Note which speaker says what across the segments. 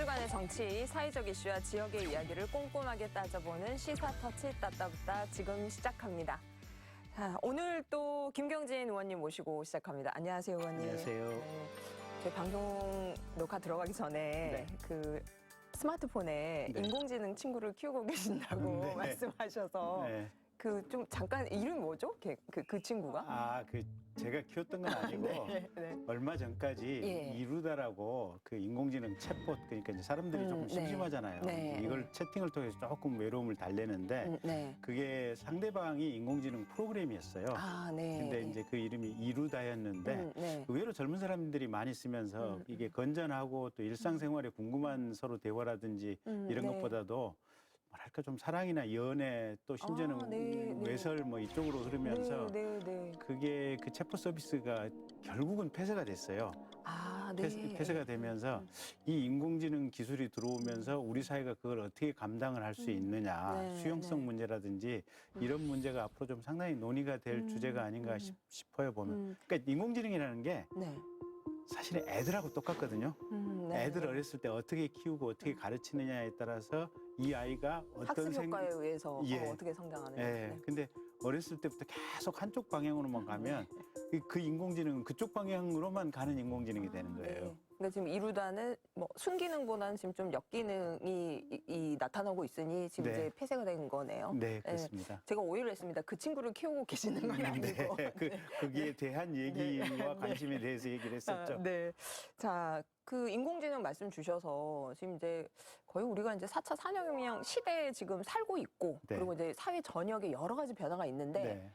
Speaker 1: 주간의 정치, 사회적 이슈와 지역의 이야기를 꼼꼼하게 따져보는 시사터치 따따붙다 지금 시작합니다. 자, 오늘 또 김경진 의원님 모시고 시작합니다. 안녕하세요, 의원님.
Speaker 2: 안녕하세요.
Speaker 1: 네, 저희 방송 녹화 들어가기 전에 그 스마트폰에
Speaker 2: 네.
Speaker 1: 인공지능 친구를 키우고 계신다고
Speaker 2: 네.
Speaker 1: 말씀하셔서
Speaker 2: 네.
Speaker 1: 그 좀 잠깐 이름이 뭐죠? 그 친구가?
Speaker 2: 제가 키웠던 건 아니고
Speaker 1: 네.
Speaker 2: 얼마 전까지
Speaker 1: 예.
Speaker 2: 이루다라고 그 인공지능 챗봇, 그러니까 이제 사람들이 조금
Speaker 1: 네.
Speaker 2: 심심하잖아요.
Speaker 1: 네.
Speaker 2: 이걸 채팅을 통해서 조금 외로움을 달래는데
Speaker 1: 네.
Speaker 2: 그게 상대방이 인공지능 프로그램이었어요.
Speaker 1: 네.
Speaker 2: 근데 이제 그 이름이 이루다였는데
Speaker 1: 네.
Speaker 2: 의외로 젊은 사람들이 많이 쓰면서 이게 건전하고 또 일상생활에 궁금한 서로 대화라든지 이런
Speaker 1: 네.
Speaker 2: 것보다도 뭐랄까 좀 사랑이나 연애 또 심지어는
Speaker 1: 네.
Speaker 2: 외설 뭐 이쪽으로 흐르면서
Speaker 1: 네.
Speaker 2: 그게 그 챗봇 서비스가 결국은 폐쇄가 됐어요.
Speaker 1: 네.
Speaker 2: 폐쇄가 되면서 이 인공지능 기술이 들어오면서 우리 사회가 그걸 어떻게 감당을 할 수 있느냐,
Speaker 1: 네,
Speaker 2: 수용성
Speaker 1: 네.
Speaker 2: 문제라든지 이런 문제가 앞으로 좀 상당히 논의가 될 주제가 아닌가 싶어요, 보면. 그러니까 인공지능이라는 게
Speaker 1: 네.
Speaker 2: 사실은 애들하고 똑같거든요.
Speaker 1: 네.
Speaker 2: 애들 어렸을 때 어떻게 키우고 어떻게 가르치느냐에 따라서 이 아이가 어떤
Speaker 1: 학습 효과에 의해서
Speaker 2: 예.
Speaker 1: 어떻게 성장하느냐.
Speaker 2: 네. 근데 어렸을 때부터 계속 한쪽 방향으로만 가면 그 인공지능은 그쪽 방향으로만 가는 인공지능이 되는 거예요.
Speaker 1: 네. 그러니까 지금 이루다는 뭐 순기능보다는 지금 좀 역기능이 나타나고 있으니 지금
Speaker 2: 네.
Speaker 1: 이제 폐쇄가 된 거네요.
Speaker 2: 네, 그렇습니다.
Speaker 1: 제가 오해를 했습니다. 그 친구를 키우고 계시는 건 아니고.
Speaker 2: 네, 거기에 대한 얘기와 관심에 대해서 얘기를 했었죠.
Speaker 1: 네. 자, 그 인공지능 말씀 주셔서 지금 이제 거의 우리가 이제 4차 산업혁명 시대에 지금 살고 있고
Speaker 2: 네.
Speaker 1: 그리고 이제 사회 전역에 여러 가지 변화가 있는데
Speaker 2: 네.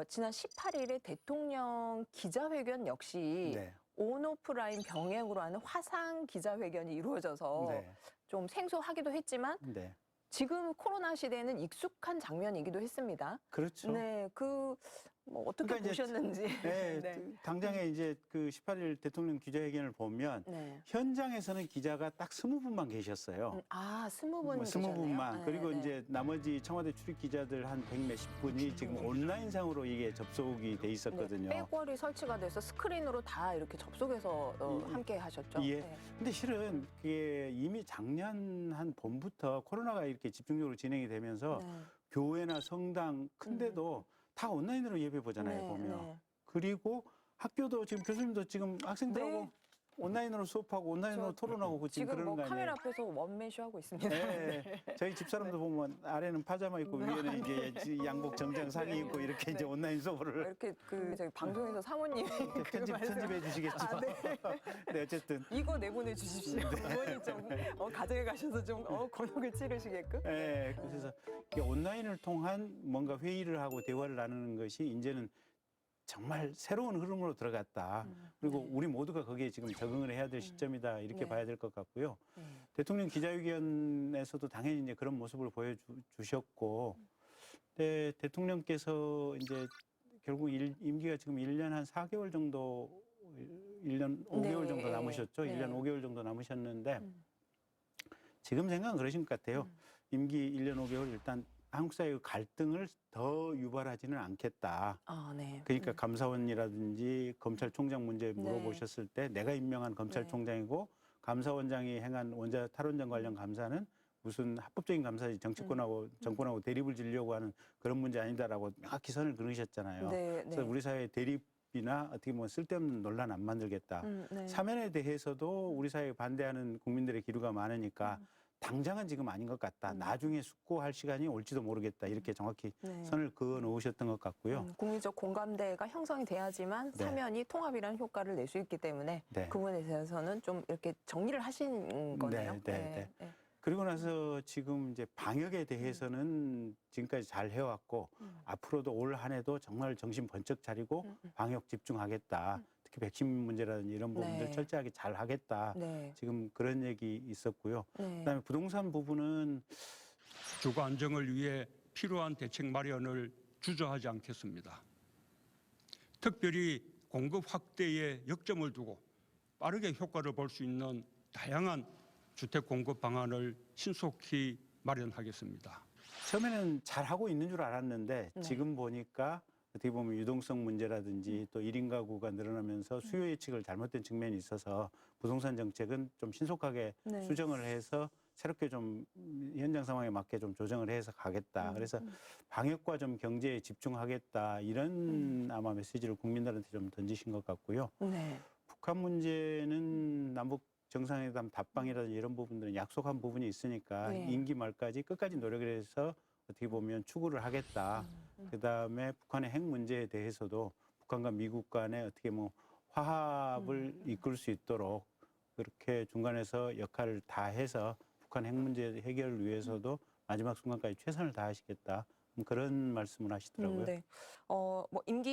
Speaker 1: 지난 18일에 대통령 기자회견 역시
Speaker 2: 네.
Speaker 1: 온오프라인 병행으로 하는 화상 기자회견이 이루어져서
Speaker 2: 네.
Speaker 1: 좀 생소하기도 했지만
Speaker 2: 네.
Speaker 1: 지금 코로나 시대에는 익숙한 장면이기도 했습니다.
Speaker 2: 그렇죠.
Speaker 1: 네, 뭐 어떻게
Speaker 2: 그러니까 이제
Speaker 1: 보셨는지.
Speaker 2: 네, 당장에 이제 그 18일 대통령 기자회견을 보면
Speaker 1: 네.
Speaker 2: 현장에서는 기자가 딱 20분만 계셨어요.
Speaker 1: 20분
Speaker 2: 20분만. 그리고
Speaker 1: 네.
Speaker 2: 이제 나머지 청와대 출입 기자들 한 100몇십 분이 지금 온라인상으로 이게 접속이 돼 있었거든요.
Speaker 1: 네, 빼골이 설치가 돼서 스크린으로 다 이렇게 접속해서 함께 하셨죠.
Speaker 2: 예.
Speaker 1: 네.
Speaker 2: 근데 실은 그게 이미 작년 한 봄부터 코로나가 이렇게 집중적으로 진행이 되면서
Speaker 1: 네.
Speaker 2: 교회나 성당 큰데도 다 온라인으로 예배 보잖아요,
Speaker 1: 네,
Speaker 2: 보면.
Speaker 1: 네.
Speaker 2: 그리고 학교도 지금 교수님도 지금 학생들하고
Speaker 1: 네.
Speaker 2: 온라인으로 수업하고 온라인으로 토론하고 지금 그러는
Speaker 1: 뭐
Speaker 2: 거 아니에요?
Speaker 1: 카메라 앞에서 원맨쇼 하고 있습니다.
Speaker 2: 네. 저희 집사람도 보면 아래는 파자마 입고 위에는 이제 양복 정장 상의 입고 이렇게 이제 온라인 수업을
Speaker 1: 이렇게 저기 방송에서 사모님
Speaker 2: 편집해 주시겠지만. 네, 어쨌든.
Speaker 1: 이거 내보내 주십시오. 어머니 좀 가정에 가셔서 좀 곤혹을 치르시게끔.
Speaker 2: 네, 그래서 이게 온라인을 통한 뭔가 회의를 하고 대화를 나누는 것이 이제는 정말 새로운 흐름으로 들어갔다. 그리고 우리 모두가 거기에 지금 적응을 해야 될 시점이다. 이렇게
Speaker 1: 네.
Speaker 2: 봐야 될 것 같고요. 대통령 기자회견에서도 당연히 이제 그런 모습을 보여주셨고, 네, 대통령께서 이제 결국 임기가 지금 1년 한 4개월 정도, 1년 5개월
Speaker 1: 네.
Speaker 2: 정도 남으셨죠.
Speaker 1: 네.
Speaker 2: 1년 5개월 정도 남으셨는데, 지금 생각은 그러신 것 같아요. 임기 1년 5개월 일단 한국 사회의 갈등을 더 유발하지는 않겠다.
Speaker 1: 네.
Speaker 2: 그러니까 감사원이라든지 검찰총장 문제 물어보셨을 때 내가 임명한 검찰총장이고 감사원장이 행한 원자 탈원전 관련 감사는 무슨 합법적인 감사지 정권하고 대립을 지려고 하는 그런 문제 아니다라고 명확히 선을 그으셨잖아요.
Speaker 1: 네,
Speaker 2: 그래서 우리 사회 대립이나 어떻게 보면 쓸데없는 논란 안 만들겠다.
Speaker 1: 네.
Speaker 2: 사면에 대해서도 우리 사회에 반대하는 국민들의 기류가 많으니까 당장은 지금 아닌 것 같다. 나중에 숙고할 시간이 올지도 모르겠다. 이렇게 정확히
Speaker 1: 네.
Speaker 2: 선을 그어 놓으셨던 것 같고요.
Speaker 1: 국민적 공감대가 형성이 돼야지만
Speaker 2: 네.
Speaker 1: 사면이 통합이라는 효과를 낼 수 있기 때문에
Speaker 2: 네.
Speaker 1: 그 부분에 대해서는 좀 이렇게 정리를 하신 거네요.
Speaker 2: 네. 그리고 나서 지금 이제 방역에 대해서는 지금까지 잘 해왔고 앞으로도 올 한 해도 정말 정신 번쩍 차리고 방역 집중하겠다. 특히 백신 문제라든지 이런 부분들
Speaker 1: 네.
Speaker 2: 철저하게 잘 하겠다.
Speaker 1: 네.
Speaker 2: 지금 그런 얘기 있었고요.
Speaker 1: 네.
Speaker 2: 그다음에 부동산 부분은
Speaker 3: 주거 안정을 위해 필요한 대책 마련을 주저하지 않겠습니다. 특별히 공급 확대에 역점을 두고 빠르게 효과를 볼 수 있는 다양한 주택 공급 방안을 신속히 마련하겠습니다.
Speaker 2: 처음에는 잘 하고 있는 줄 알았는데 지금 보니까 어떻게 보면 유동성 문제라든지 또 1인 가구가 늘어나면서 수요 예측을 잘못된 측면이 있어서 부동산 정책은 좀 신속하게
Speaker 1: 네.
Speaker 2: 수정을 해서 새롭게 좀 현장 상황에 맞게 좀 조정을 해서 가겠다. 그래서 방역과 좀 경제에 집중하겠다. 이런 아마 메시지를 국민들한테 좀 던지신 것 같고요.
Speaker 1: 네.
Speaker 2: 북한 문제는 남북 정상회담 답방이라든지 이런 부분들은 약속한 부분이 있으니까
Speaker 1: 네.
Speaker 2: 임기 말까지 끝까지 노력을 해서 어떻게 보면 추구를 하겠다. 그다음에 북한의 핵 문제에 대해서도 북한과 미국 간에 어떻게 뭐 화합을 이끌 수 있도록 그렇게 중간에서 역할을 다해서 북한 핵 문제 해결을 위해서도 마지막 순간까지 최선을 다하시겠다. 그런 말씀을 하시더라고요.
Speaker 1: 네. 뭐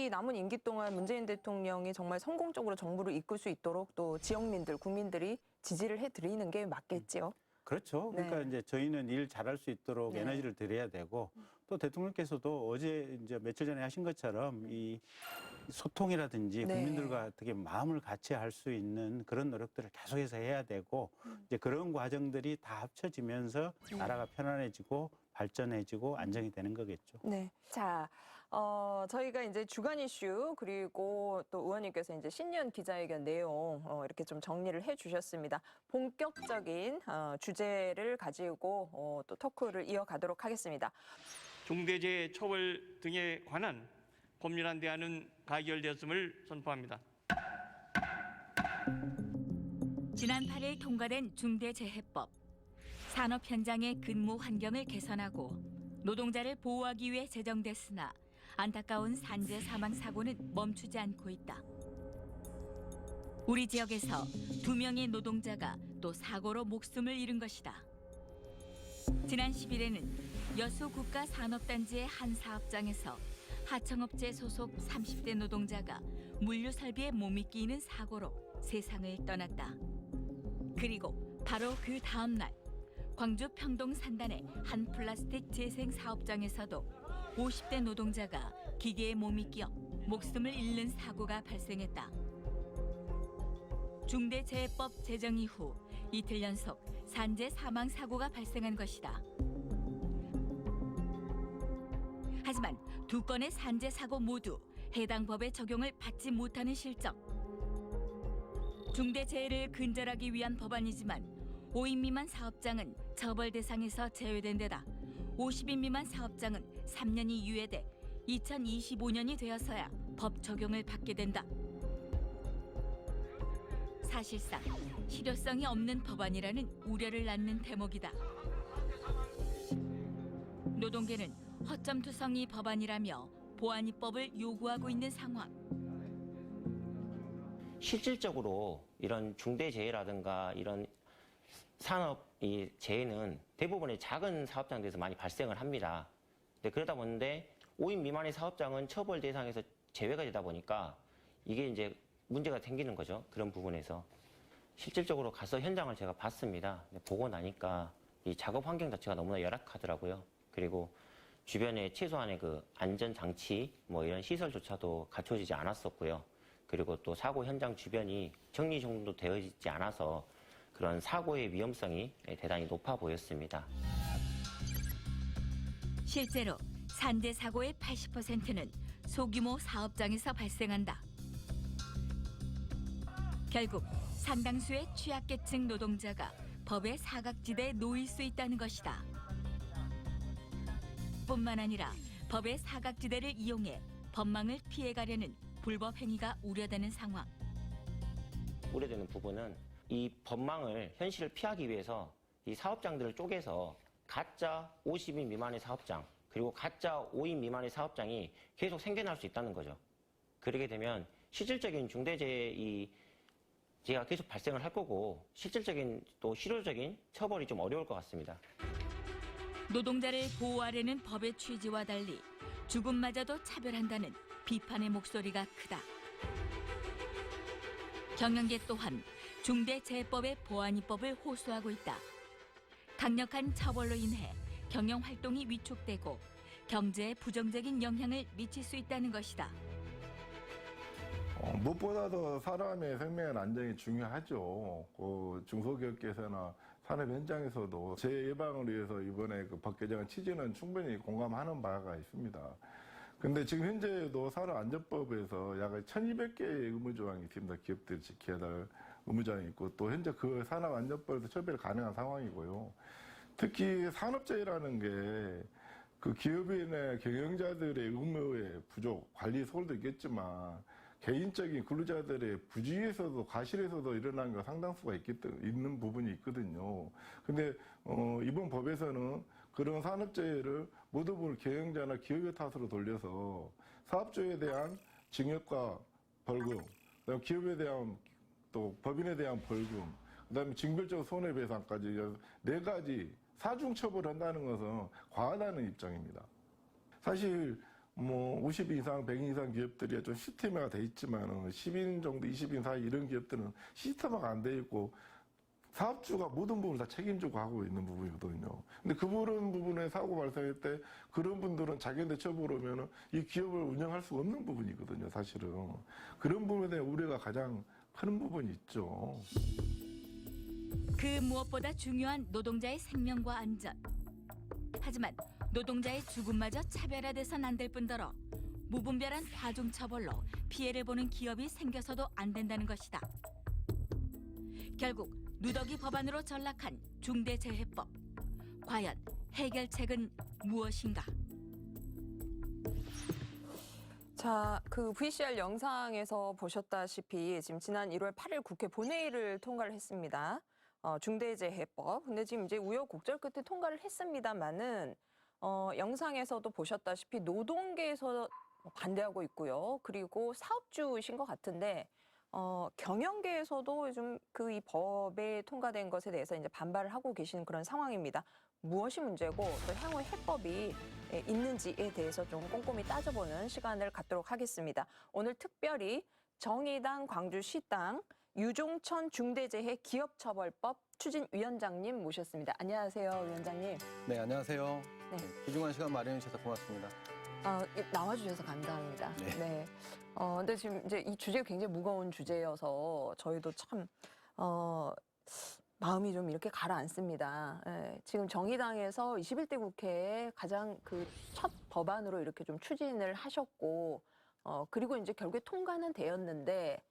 Speaker 1: 남은 임기 동안 문재인 대통령이 정말 성공적으로 정부를 이끌 수 있도록 또 지역민들, 국민들이 지지를 해드리는 게 맞겠지요.
Speaker 2: 그렇죠. 그러니까
Speaker 1: 네.
Speaker 2: 이제 저희는 일 잘할 수 있도록
Speaker 1: 네.
Speaker 2: 에너지를 드려야 되고 또 대통령께서도 어제 이제 며칠 전에 하신 것처럼 이 소통이라든지
Speaker 1: 네.
Speaker 2: 국민들과 어떻게 마음을 같이 할 수 있는 그런 노력들을 계속해서 해야 되고 이제 그런 과정들이 다 합쳐지면서 나라가 편안해지고 발전해지고 안정이 되는 거겠죠.
Speaker 1: 네. 자, 저희가 이제 주간 이슈 그리고 또 의원님께서 이제 신년 기자회견 내용 이렇게 좀 정리를 해주셨습니다. 본격적인 주제를 가지고 또 토크를 이어가도록 하겠습니다.
Speaker 4: 중대재해 처벌 등에 관한 법률안 대안은 가결되었음을 선포합니다.
Speaker 5: 지난 8일 통과된 중대재해법. 산업 현장의 근무 환경을 개선하고 노동자를 보호하기 위해 제정됐으나 안타까운 산재 사망 사고는 멈추지 않고 있다. 우리 지역에서 2명의 노동자가 또 사고로 목숨을 잃은 것이다. 지난 10일에는 여수 국가산업단지의 한 사업장에서 하청업체 소속 30대 노동자가 물류 설비에 몸이 끼이는 사고로 세상을 떠났다. 그리고 바로 그 다음 날 광주 평동 산단의 한 플라스틱 재생 사업장에서도 50대 노동자가 기계에 몸이 끼어 목숨을 잃는 사고가 발생했다. 중대재해법 제정 이후 이틀 연속 산재 사망 사고가 발생한 것이다. 하지만 2건의 산재 사고 모두 해당 법의 적용을 받지 못하는 실정. 중대재해를 근절하기 위한 법안이지만 5인 미만 사업장은 처벌 대상에서 제외된 데다 50인 미만 사업장은 3년이 유예돼 2025년이 되어서야 법 적용을 받게 된다. 사실상 실효성이 없는 법안이라는 우려를 낳는 대목이다. 노동계는 허점투성이 법안이라며 보안 입법을 요구하고 있는 상황.
Speaker 6: 실질적으로 이런 중대재해라든가 이런 산업 이 재해는 대부분의 작은 사업장들에서 많이 발생을 합니다. 근데 그러다 보는데 5인 미만의 사업장은 처벌 대상에서 제외가 되다 보니까 이게 이제 문제가 생기는 거죠. 그런 부분에서. 실질적으로 가서 현장을 제가 봤습니다. 보고 나니까 이 작업 환경 자체가 너무나 열악하더라고요. 그리고 주변에 최소한의 그 안전장치 뭐 이런 시설조차도 갖춰지지 않았었고요. 그리고 또 사고 현장 주변이 정리정돈도 되어 있지 않아서 그런 사고의 위험성이 대단히 높아 보였습니다.
Speaker 5: 실제로 산재 사고의 80%는 소규모 사업장에서 발생한다. 결국 상당수의 취약계층 노동자가 법의 사각지대에 놓일 수 있다는 것이다. 뿐만 아니라 법의 사각지대를 이용해 법망을 피해가려는 불법 행위가 우려되는 상황.
Speaker 6: 우려되는 부분은 이 법망을 현실을 피하기 위해서 이 사업장들을 쪼개서 가짜 50인 미만의 사업장 그리고 가짜 5인 미만의 사업장이 계속 생겨날 수 있다는 거죠. 그러게 되면 실질적인 중대재해가 계속 발생을 할 거고 실질적인 또 실효적인 처벌이 좀 어려울 것 같습니다.
Speaker 5: 노동자를 보호하려는 법의 취지와 달리 죽음마저도 차별한다는 비판의 목소리가 크다. 경영계 또한 중대재해법의 보안 입법을 호소하고 있다. 강력한 처벌로 인해 경영 활동이 위축되고 경제에 부정적인 영향을 미칠 수 있다는 것이다.
Speaker 7: 무엇보다도 사람의 생명의 안정이 중요하죠. 그 중소기업계에서나 산업 현장에서도 재해 예방을 위해서 이번에 그 법 개정안 취지는 충분히 공감하는 바가 있습니다. 근데 지금 현재도 산업안전법에서 약 1,200개의 의무조항이 있습니다. 기업들이 지켜야 될 의무조항이 있고 또 현재 그 산업안전법에서 처벌이 가능한 상황이고요. 특히 산업재해라는 게 그 기업인의 경영자들의 의무의 부족, 관리 소홀도 있겠지만 개인적인 근로자들의 부주의에서도 과실에서도 일어나는 게 상당수가 있는 부분이 있거든요. 근데 이번 법에서는 그런 산업재해를 모든 부분을 경영자나 기업의 탓으로 돌려서 사업주에 대한 징역과 벌금, 그다음에 기업에 대한 또 법인에 대한 벌금, 그다음에 징벌적 손해배상까지 4가지 사중 처벌한다는 것은 과하다는 입장입니다. 사실 50인 이상, 100인 이상 기업들이 좀 시스템화가 돼 있지만 10인 정도, 20인 사이 이런 기업들은 시스템화가 안 돼 있고 사업주가 모든 부분을 다 책임지고 하고 있는 부분이거든요. 근데 그런 부분에 사고 발생할 때 그런 분들은 자기한테 처벌 오면 이 기업을 운영할 수 없는 부분이거든요, 사실은. 그런 부분에 대한 우려가 가장 큰 부분이 있죠.
Speaker 5: 그 무엇보다 중요한 노동자의 생명과 안전. 하지만 노동자의 죽음마저 차별화돼선 안 될 뿐더러 무분별한 과중 처벌로 피해를 보는 기업이 생겨서도 안 된다는 것이다. 결국 누더기 법안으로 전락한 중대재해법. 과연 해결책은 무엇인가?
Speaker 1: 자, 그 VCR 영상에서 보셨다시피 지금 지난 1월 8일 국회 본회의를 통과를 했습니다. 중대재해법. 근데 지금 이제 우여곡절 끝에 통과를 했습니다만은 영상에서도 보셨다시피 노동계에서 반대하고 있고요. 그리고 사업주이신 것 같은데 경영계에서도 좀 그 이 법에 통과된 것에 대해서 이제 반발을 하고 계시는 그런 상황입니다. 무엇이 문제고 또 향후 해법이 있는지에 대해서 좀 꼼꼼히 따져보는 시간을 갖도록 하겠습니다. 오늘 특별히 정의당 광주시당 유종천 중대재해 기업처벌법 추진위원장님 모셨습니다. 안녕하세요, 위원장님.
Speaker 8: 네, 안녕하세요.
Speaker 1: 네.
Speaker 8: 귀중한 시간 마련해 주셔서 고맙습니다.
Speaker 1: 나와주셔서 감사합니다.
Speaker 8: 네.
Speaker 1: 네. 근데 지금 이제 이 주제가 굉장히 무거운 주제여서 저희도 참, 마음이 좀 이렇게 가라앉습니다. 예, 지금 정의당에서 21대 국회에 가장 그 첫 법안으로 이렇게 좀 추진을 하셨고, 그리고 이제 결국에 통과는 되었는데,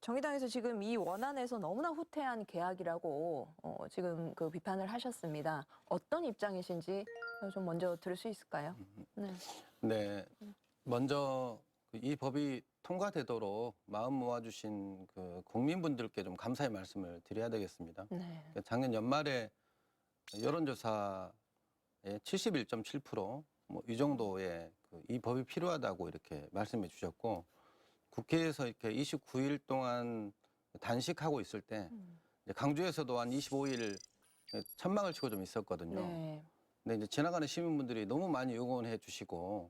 Speaker 1: 정의당에서 지금 이 원안에서 너무나 후퇴한 계약이라고 지금 그 비판을 하셨습니다. 어떤 입장이신지 좀 먼저 들을 수 있을까요? 네.
Speaker 8: 네, 먼저 이 법이 통과되도록 마음 모아주신 그 국민분들께 좀 감사의 말씀을 드려야 되겠습니다.
Speaker 1: 네.
Speaker 8: 작년 연말에 여론조사의 71.7% 뭐 이 정도의 이 법이 필요하다고 이렇게 말씀해 주셨고, 국회에서 이렇게 29일 동안 단식하고 있을 때 이제 강주에서도 한 25일 천막을 치고 좀 있었거든요.
Speaker 1: 네.
Speaker 8: 근데 이제 지나가는 시민분들이 너무 많이 응원해 주시고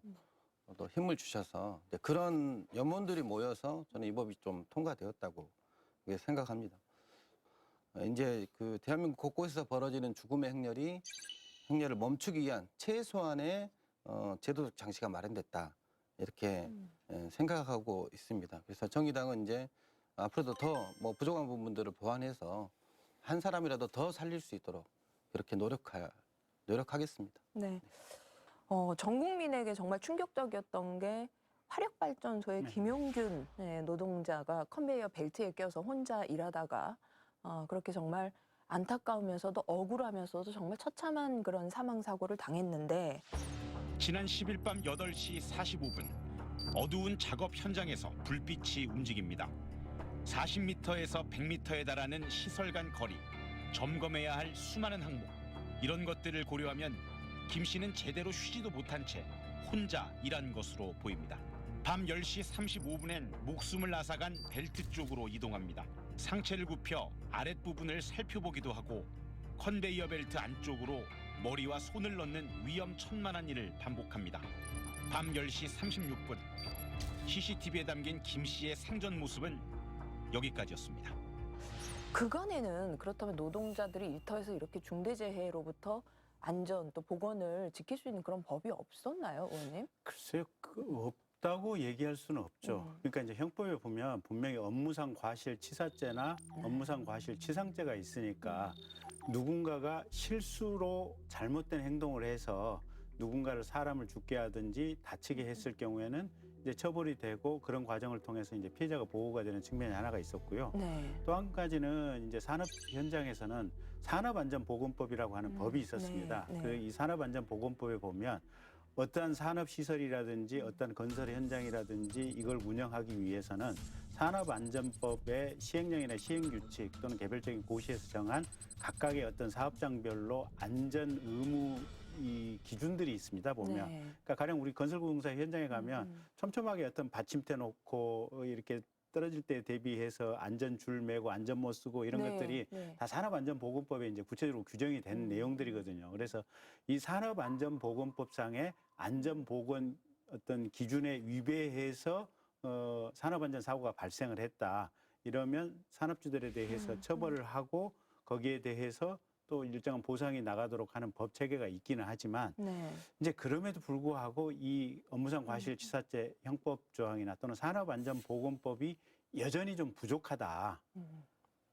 Speaker 8: 또 힘을 주셔서 이제 그런 염원들이 모여서 저는 이 법이 좀 통과되었다고 생각합니다. 이제 그 대한민국 곳곳에서 벌어지는 죽음의 행렬을 멈추기 위한 최소한의 제도적 장치가 마련됐다, 이렇게 생각하고 있습니다. 그래서 정의당은 이제 앞으로도 더 뭐 부족한 부분들을 보완해서 한 사람이라도 더 살릴 수 있도록 그렇게 노력하겠습니다.
Speaker 1: 네. 전 국민에게 정말 충격적이었던 게 화력발전소의 김용균 노동자가 컨베이어 벨트에 껴서 혼자 일하다가 그렇게 정말 안타까우면서도 억울하면서도 정말 처참한 그런 사망사고를 당했는데,
Speaker 9: 지난 10일 밤 8시 45분 어두운 작업 현장에서 불빛이 움직입니다. 40m에서 100m에 달하는 시설 간 거리, 점검해야 할 수많은 항목, 이런 것들을 고려하면 김 씨는 제대로 쉬지도 못한 채 혼자 일한 것으로 보입니다. 밤 10시 35분엔 목숨을 앗아간 벨트 쪽으로 이동합니다. 상체를 굽혀 아랫부분을 살펴보기도 하고 컨베이어 벨트 안쪽으로 머리와 손을 넣는 위험천만한 일을 반복합니다. 밤 10시 36분 CCTV에 담긴 김 씨의 생전 모습은 여기까지였습니다.
Speaker 1: 그간에는 그렇다면 노동자들이 일터에서 이렇게 중대재해로부터 안전 또 보건을 지킬 수 있는 그런 법이 없었나요, 의원님?
Speaker 2: 글쎄요, 없다고 얘기할 수는 없죠. 그러니까 이제 형법에 보면 분명히 업무상 과실치사죄나 업무상 과실치상죄가 있으니까 누군가가 실수로 잘못된 행동을 해서 누군가를 사람을 죽게 하든지 다치게 했을 경우에는 이제 처벌이 되고 그런 과정을 통해서 이제 피해자가 보호가 되는 측면이 하나가 있었고요.
Speaker 1: 네.
Speaker 2: 또 한 가지는 이제 산업 현장에서는 산업안전보건법이라고 하는 법이 있었습니다.
Speaker 1: 네, 네.
Speaker 2: 그 이 산업안전보건법에 보면 어떠한 산업시설이라든지 어떠한 건설 현장이라든지 이걸 운영하기 위해서는 산업안전법의 시행령이나 시행규칙 또는 개별적인 고시에서 정한 각각의 어떤 사업장별로 안전 의무 이 기준들이 있습니다. 보면
Speaker 1: 네.
Speaker 2: 그러니까 가령 우리 건설공사 현장에 가면 촘촘하게 어떤 받침대 놓고 이렇게 떨어질 때 대비해서 안전줄 매고 안전모 쓰고 이런
Speaker 1: 네,
Speaker 2: 것들이
Speaker 1: 네.
Speaker 2: 다 산업안전보건법에 이제 구체적으로 규정이 된 내용들이거든요. 그래서 이 산업안전보건법상의 안전보건 어떤 기준에 위배해서 산업안전 사고가 발생을 했다. 이러면 산업주들에 대해서 처벌을 하고 거기에 대해서 또 일정한 보상이 나가도록 하는 법 체계가 있기는 하지만
Speaker 1: 네.
Speaker 2: 이제 그럼에도 불구하고 이 업무상 과실치사죄 형법 조항이나 또는 산업안전보건법이 여전히 좀 부족하다.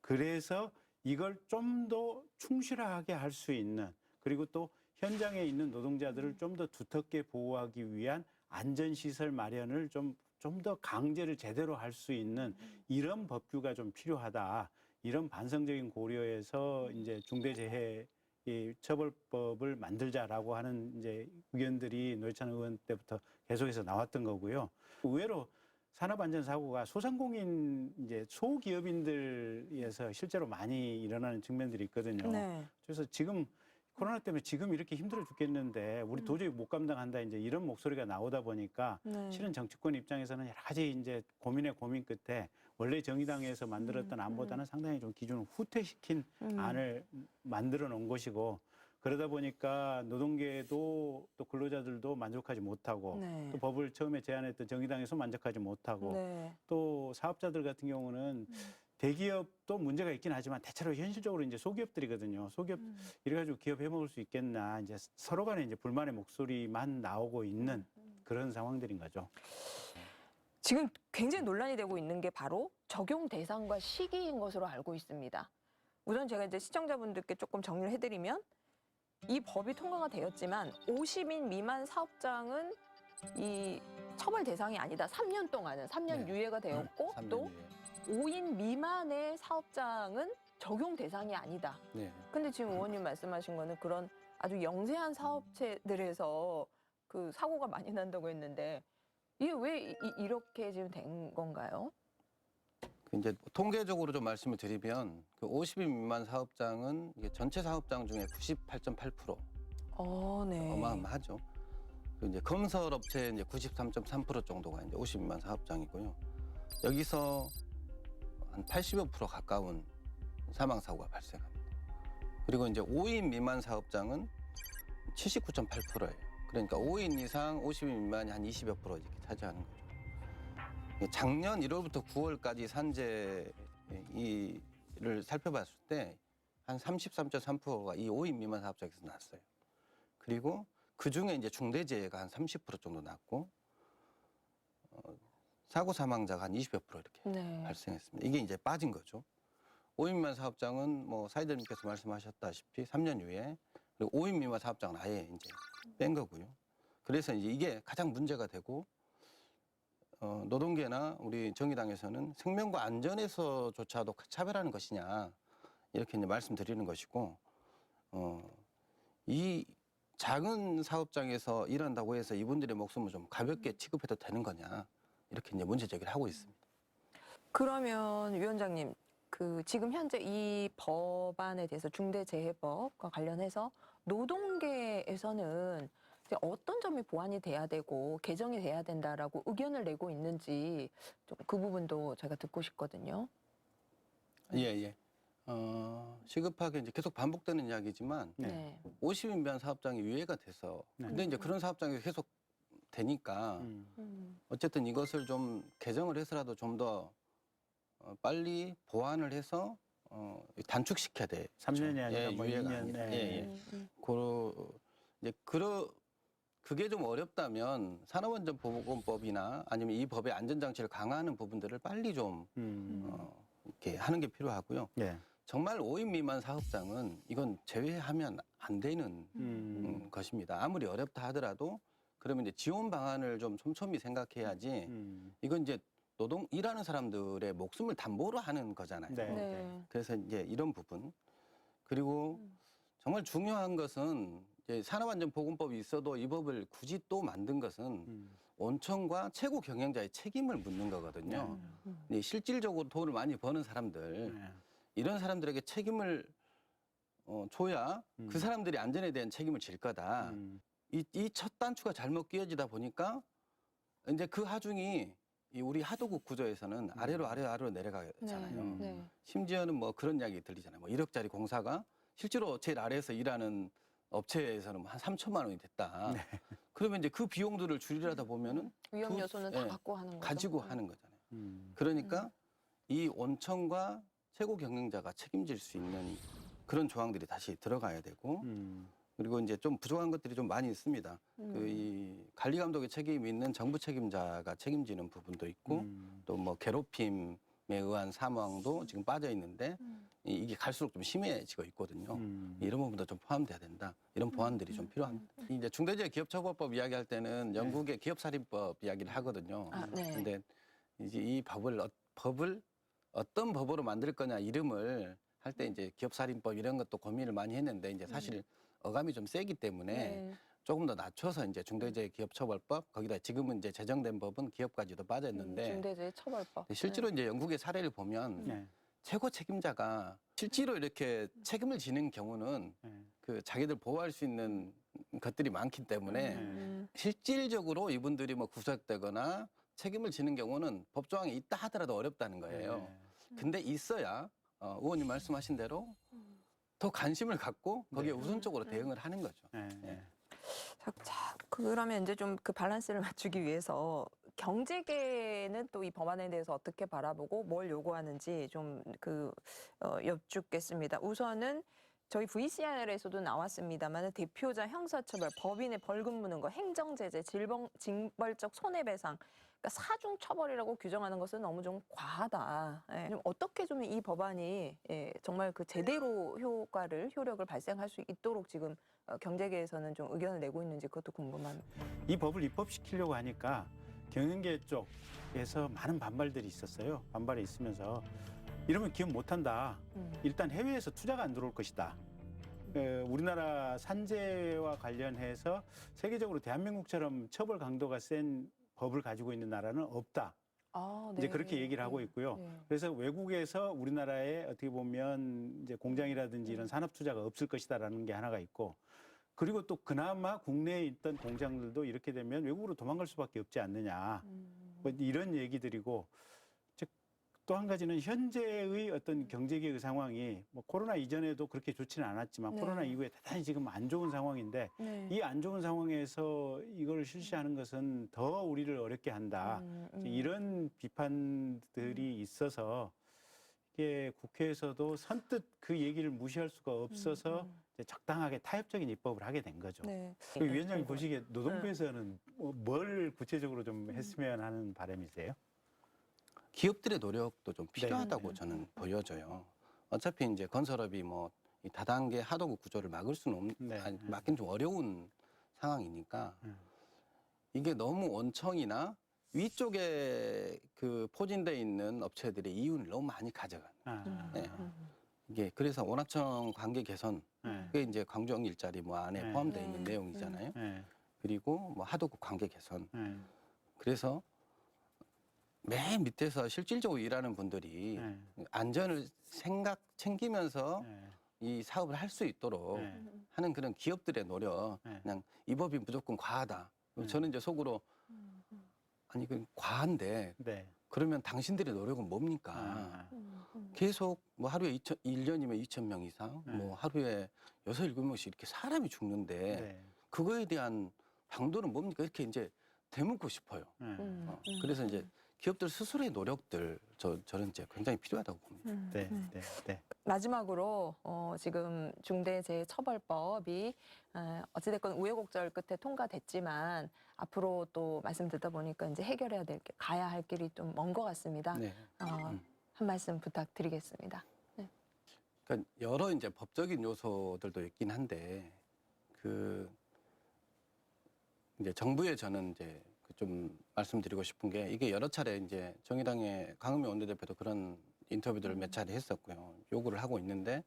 Speaker 2: 그래서 이걸 좀 더 충실하게 할 수 있는 그리고 또 현장에 있는 노동자들을 좀 더 두텁게 보호하기 위한 안전시설 마련을 좀 더 강제를 제대로 할 수 있는 이런 법규가 좀 필요하다. 이런 반성적인 고려에서 이제 중대재해 이 처벌법을 만들자라고 하는 이제 의견들이 노회찬 의원 때부터 계속해서 나왔던 거고요. 의외로 산업안전사고가 소상공인 이제 소기업인들에서 실제로 많이 일어나는 측면들이 있거든요.
Speaker 1: 네.
Speaker 2: 그래서 지금 코로나 때문에 지금 이렇게 힘들어 죽겠는데 우리 도저히 못 감당한다 이제 이런 목소리가 나오다 보니까
Speaker 1: 네.
Speaker 2: 실은 정치권 입장에서는 여러 가지 이제 고민의 고민 끝에 원래 정의당에서 만들었던 안보다는 상당히 좀 기준을 후퇴시킨 안을 만들어 놓은 것이고 그러다 보니까 노동계도 또 근로자들도 만족하지 못하고
Speaker 1: 네.
Speaker 2: 또 법을 처음에 제안했던 정의당에서 만족하지 못하고
Speaker 1: 네.
Speaker 2: 또 사업자들 같은 경우는 대기업도 문제가 있긴 하지만 대체로 현실적으로 이제 소기업들이거든요. 소기업 이래가지고 기업 해먹을 수 있겠나 이제 서로 간에 이제 불만의 목소리만 나오고 있는 그런 상황들인 거죠.
Speaker 1: 지금 굉장히 논란이 되고 있는 게 바로 적용 대상과 시기인 것으로 알고 있습니다. 우선 제가 이제 시청자분들께 조금 정리를 해드리면 이 법이 통과가 되었지만 50인 미만 사업장은 이 처벌 대상이 아니다. 3년 동안은 3년
Speaker 8: 네.
Speaker 1: 유예가 되었고
Speaker 8: 3년
Speaker 1: 또
Speaker 8: 뒤에.
Speaker 1: 5인 미만의 사업장은 적용 대상이 아니다.
Speaker 8: 네.
Speaker 1: 근데 지금 의원님 말씀하신 거는 그런 아주 영세한 사업체들에서 그 사고가 많이 난다고 했는데 이게 왜 이렇게 지금 된 건가요?
Speaker 8: 그 이제 통계적으로 좀 말씀을 드리면 그 50인 미만 사업장은 이게 전체 사업장 중에 98.8%
Speaker 1: 네.
Speaker 8: 어마어마하죠. 그리고 이제 건설업체 이제 93.3% 정도가 이제 50인 미만 사업장이고요. 여기서 한 80여 % 가까운 사망 사고가 발생합니다. 그리고 이제 5인 미만 사업장은 79.8%예요. 그러니까 5인 이상 50인 미만이 한 20여 % 이렇게 차지하는 거죠. 작년 1월부터 9월까지 산재 이를 살펴봤을 때 한 33.3%가 이 5인 미만 사업장에서 났어요. 그리고 그 중에 이제 중대재해가 한 30% 정도 났고 사고 사망자가 한 20여 % 이렇게
Speaker 1: 네.
Speaker 8: 발생했습니다. 이게 이제 빠진 거죠. 5인 미만 사업장은 뭐 사회자님께서 말씀하셨다시피 3년 유예, 그리고 5인 미만 사업장은 아예 이제 뺀 거고요. 그래서 이제 이게 가장 문제가 되고 노동계나 우리 정의당에서는 생명과 안전에서조차도 차별하는 것이냐 이렇게 이제 말씀드리는 것이고 이 작은 사업장에서 일한다고 해서 이분들의 목숨을 좀 가볍게 취급해도 되는 거냐 이렇게 이제 문제 제기를 하고 있습니다.
Speaker 1: 그러면 위원장님, 그 지금 현재 이 법안에 대해서 중대재해법과 관련해서 노동계에서는 이제 어떤 점이 보완이 돼야 되고 개정이 돼야 된다라고 의견을 내고 있는지 좀 그 부분도 제가 듣고 싶거든요.
Speaker 8: 예. 시급하게 이제 계속 반복되는 이야기지만
Speaker 1: 네.
Speaker 8: 50인 미만 사업장이 유예가 돼서 근데 이제 그런 사업장이 계속 되니까 어쨌든 이것을 좀 개정을 해서라도 좀 더 빨리 보완을 해서 단축시켜야 돼.
Speaker 2: 3년이 아니라 뭐
Speaker 8: 유예가
Speaker 2: 2년.
Speaker 8: 아니라.
Speaker 2: 네.
Speaker 8: 그게 좀 어렵다면 산업안전보건법이나 아니면 이 법의 안전장치를 강화하는 부분들을 빨리 좀 이렇게 하는 게 필요하고요.
Speaker 2: 네.
Speaker 8: 정말 5인 미만 사업장은 이건 제외하면 안 되는 것입니다. 아무리 어렵다 하더라도 그러면 이제 지원 방안을 좀 촘촘히 생각해야지 이건 이제 일하는 사람들의 목숨을 담보로 하는 거잖아요.
Speaker 2: 네.
Speaker 1: 네.
Speaker 8: 그래서 이제 이런 부분. 그리고 정말 중요한 것은 이제 산업안전보건법이 있어도 이 법을 굳이 또 만든 것은 온천과 최고 경영자의 책임을 묻는 거거든요. 근데 실질적으로 돈을 많이 버는 사람들,
Speaker 2: 네.
Speaker 8: 이런 사람들에게 책임을 줘야 그 사람들이 안전에 대한 책임을 질 거다. 이 첫 단추가 잘못 끼어지다 보니까 이제 그 하중이 이 우리 하도급 구조에서는 아래로 내려가잖아요.
Speaker 1: 네.
Speaker 8: 심지어는 뭐 그런 이야기 들리잖아요. 뭐 1억짜리 공사가 실제로 제일 아래에서 일하는 업체에서는 한 3천만 원이 됐다. 그러면 이제 그 비용들을 줄이려다 보면은
Speaker 1: 위험 요소는 다
Speaker 8: 예,
Speaker 1: 갖고 하는 거죠.
Speaker 8: 가지고 하는 거잖아요. 그러니까 이 온천과 최고 경영자가 책임질 수 있는 그런 조항들이 다시 들어가야 되고 그리고 이제 좀 부족한 것들이 좀 많이 있습니다. 그 이 관리 감독의 책임이 있는 정부 책임자가 책임지는 부분도 있고 또 뭐 괴롭힘에 의한 사망도 지금 빠져 있는데 이게 갈수록 좀 심해지고 있거든요. 이런 부분도 좀 포함돼야 된다. 이런 보완들이 좀 필요합니다. 이제 중대재해기업처벌법 이야기할 때는 영국의 기업살인법 이야기를 하거든요.
Speaker 1: 아, 네.
Speaker 8: 근데 이제 이 법을 어떤 법으로 만들 거냐 이름을 할 때 이제 기업살인법 이런 것도 고민을 많이 했는데 이제 사실 어감이 좀 세기 때문에
Speaker 1: 네.
Speaker 8: 조금 더 낮춰서 이제 중대재해기업처벌법 거기다 지금은 이제 제정된 법은 기업까지도 빠졌는데
Speaker 1: 중대재해처벌법.
Speaker 8: 실제로 이제 영국의 사례를 보면
Speaker 2: 네.
Speaker 8: 최고 책임자가 실제로 이렇게 책임을 지는 경우는 그 자기들 보호할 수 있는 것들이 많기 때문에 실질적으로 이분들이 뭐 구속되거나 책임을 지는 경우는 법조항에 있다 하더라도 어렵다는 거예요. 근데 있어야 의원님 말씀하신 대로 더 관심을 갖고 거기에 우선적으로 대응을 하는 거죠. 예.
Speaker 1: 자, 그러면 이제 좀 그 밸런스를 맞추기 위해서 경제계는 또 이 법안에 대해서 어떻게 바라보고 뭘 요구하는지 좀 여쭙겠습니다. 우선은 저희 VCR에서도 나왔습니다만 대표자 형사처벌, 법인의 벌금 무는 거, 행정제재, 징벌적 손해배상, 그러니까 사중처벌이라고 규정하는 것은 너무 좀 과하다. 예, 좀 어떻게 좀 이 법안이 정말 그 제대로 효력을 발생할 수 있도록 지금 경제계에서는 좀 의견을 내고 있는지 그것도 궁금합니다.
Speaker 2: 이 법을 입법시키려고 하니까 경영계 쪽에서 많은 반발들이 있었어요. 반발이 있으면서 이러면 기업 못한다. 일단 해외에서 투자가 안 들어올 것이다. 우리나라 산재와 관련해서 세계적으로 대한민국처럼 처벌 강도가 센 법을 가지고 있는 나라는 없다.
Speaker 1: 아, 네.
Speaker 2: 이제 그렇게 얘기를 하고 있고요.
Speaker 1: 네.
Speaker 2: 그래서 외국에서 우리나라에 어떻게 보면 이제 공장이라든지 이런 산업 투자가 없을 것이다라는 게 하나가 있고, 그리고 또 그나마 국내에 있던 공장들도 이렇게 되면 외국으로 도망갈 수밖에 없지 않느냐. 뭐 이런 얘기들이고, 또 한 가지는 현재의 어떤 경제계의 상황이 뭐 코로나 이전에도 그렇게 좋지는 않았지만
Speaker 1: 네.
Speaker 2: 코로나 이후에 대단히 지금 안 좋은 상황인데
Speaker 1: 네.
Speaker 2: 이 안 좋은 상황에서 이걸 실시하는 것은 더 우리를 어렵게 한다. 이런 비판들이 있어서 이게 국회에서도 선뜻 그 얘기를 무시할 수가 없어서 이제 적당하게 타협적인 입법을 하게 된 거죠.
Speaker 1: 네.
Speaker 2: 그 위원장님 보시기에 노동부에서는 뭘 구체적으로 좀 했으면 하는 바람이세요?
Speaker 8: 기업들의 노력도 좀 필요하다고
Speaker 2: 네.
Speaker 8: 저는 보여져요. 어차피 이제 건설업이 뭐 이 다단계 하도급 구조를 막을 수는
Speaker 2: 네.
Speaker 8: 막긴 좀 어려운 상황이니까 이게 너무 원청이나 위쪽에 그 포진돼 있는 업체들이 이윤을 너무 많이 가져가는. 네. 이게 그래서 원하청 관계 개선 그게 이제 강조형 일자리 뭐 안에
Speaker 2: 네.
Speaker 8: 포함되어 있는 내용이잖아요.
Speaker 2: 네.
Speaker 8: 그리고 뭐 하도급 관계 개선.
Speaker 2: 네.
Speaker 8: 그래서 맨 밑에서 실질적으로 일하는 분들이 안전을 챙기면서
Speaker 2: 네.
Speaker 8: 이 사업을 할 수 있도록
Speaker 2: 네.
Speaker 8: 하는 그런 기업들의 노력.
Speaker 2: 네.
Speaker 8: 그냥 이 법이 무조건 과하다. 저는 이제 속으로 아니 그 과한데
Speaker 2: 네.
Speaker 8: 그러면 당신들의 노력은 뭡니까? 계속 뭐 하루에 1년이면 2,000명 이상, 뭐 하루에 6, 7명씩 이렇게 사람이 죽는데
Speaker 2: 네.
Speaker 8: 그거에 대한 방도는 뭡니까? 이렇게 이제 되묻고 싶어요. 그래서 이제 기업들 스스로의 노력들 저는 이제 굉장히 필요하다고 봅니다.
Speaker 2: 네. 네. 네.
Speaker 1: 마지막으로 지금 중대재해처벌법이 어찌됐건 우여곡절 끝에 통과됐지만 앞으로 또 말씀 듣다 보니까 이제 해결해야 될 게 가야 할 길이 좀 먼 것 같습니다.
Speaker 8: 네.
Speaker 1: 한 말씀 부탁드리겠습니다. 네.
Speaker 8: 그러니까 여러 이제 법적인 요소들도 있긴 한데 그 이제 정부에 저는 이제 좀 말씀드리고 싶은 게 이게 여러 차례 이제 정의당의 강은미 원내대표도 그런 인터뷰들을 몇 차례 했었고요. 요구를 하고 있는데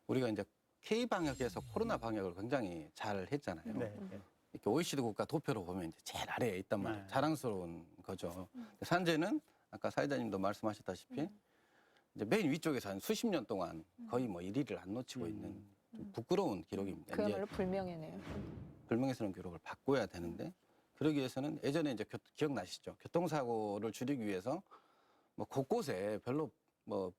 Speaker 8: 우리가 이제 K 방역에서 코로나 방역을 굉장히 잘 했잖아요.
Speaker 2: 네.
Speaker 8: 이렇게 OECD 국가 도표로 보면 이제 제일 아래에 있단 말이에요.
Speaker 2: 네.
Speaker 8: 자랑스러운 거죠. 산재는 아까 사회자님도 말씀하셨다시피 이제 맨 위쪽에서 한 수십 년 동안 거의 뭐 1위를 안 놓치고 있는 좀 부끄러운 기록입니다.
Speaker 1: 그야말로 불명예네요.
Speaker 8: 불명예스러운 기록을 바꿔야 되는데 그러기 위해서는 예전에 이제 기억나시죠? 교통사고를 줄이기 위해서 뭐 곳곳에 별로 뭐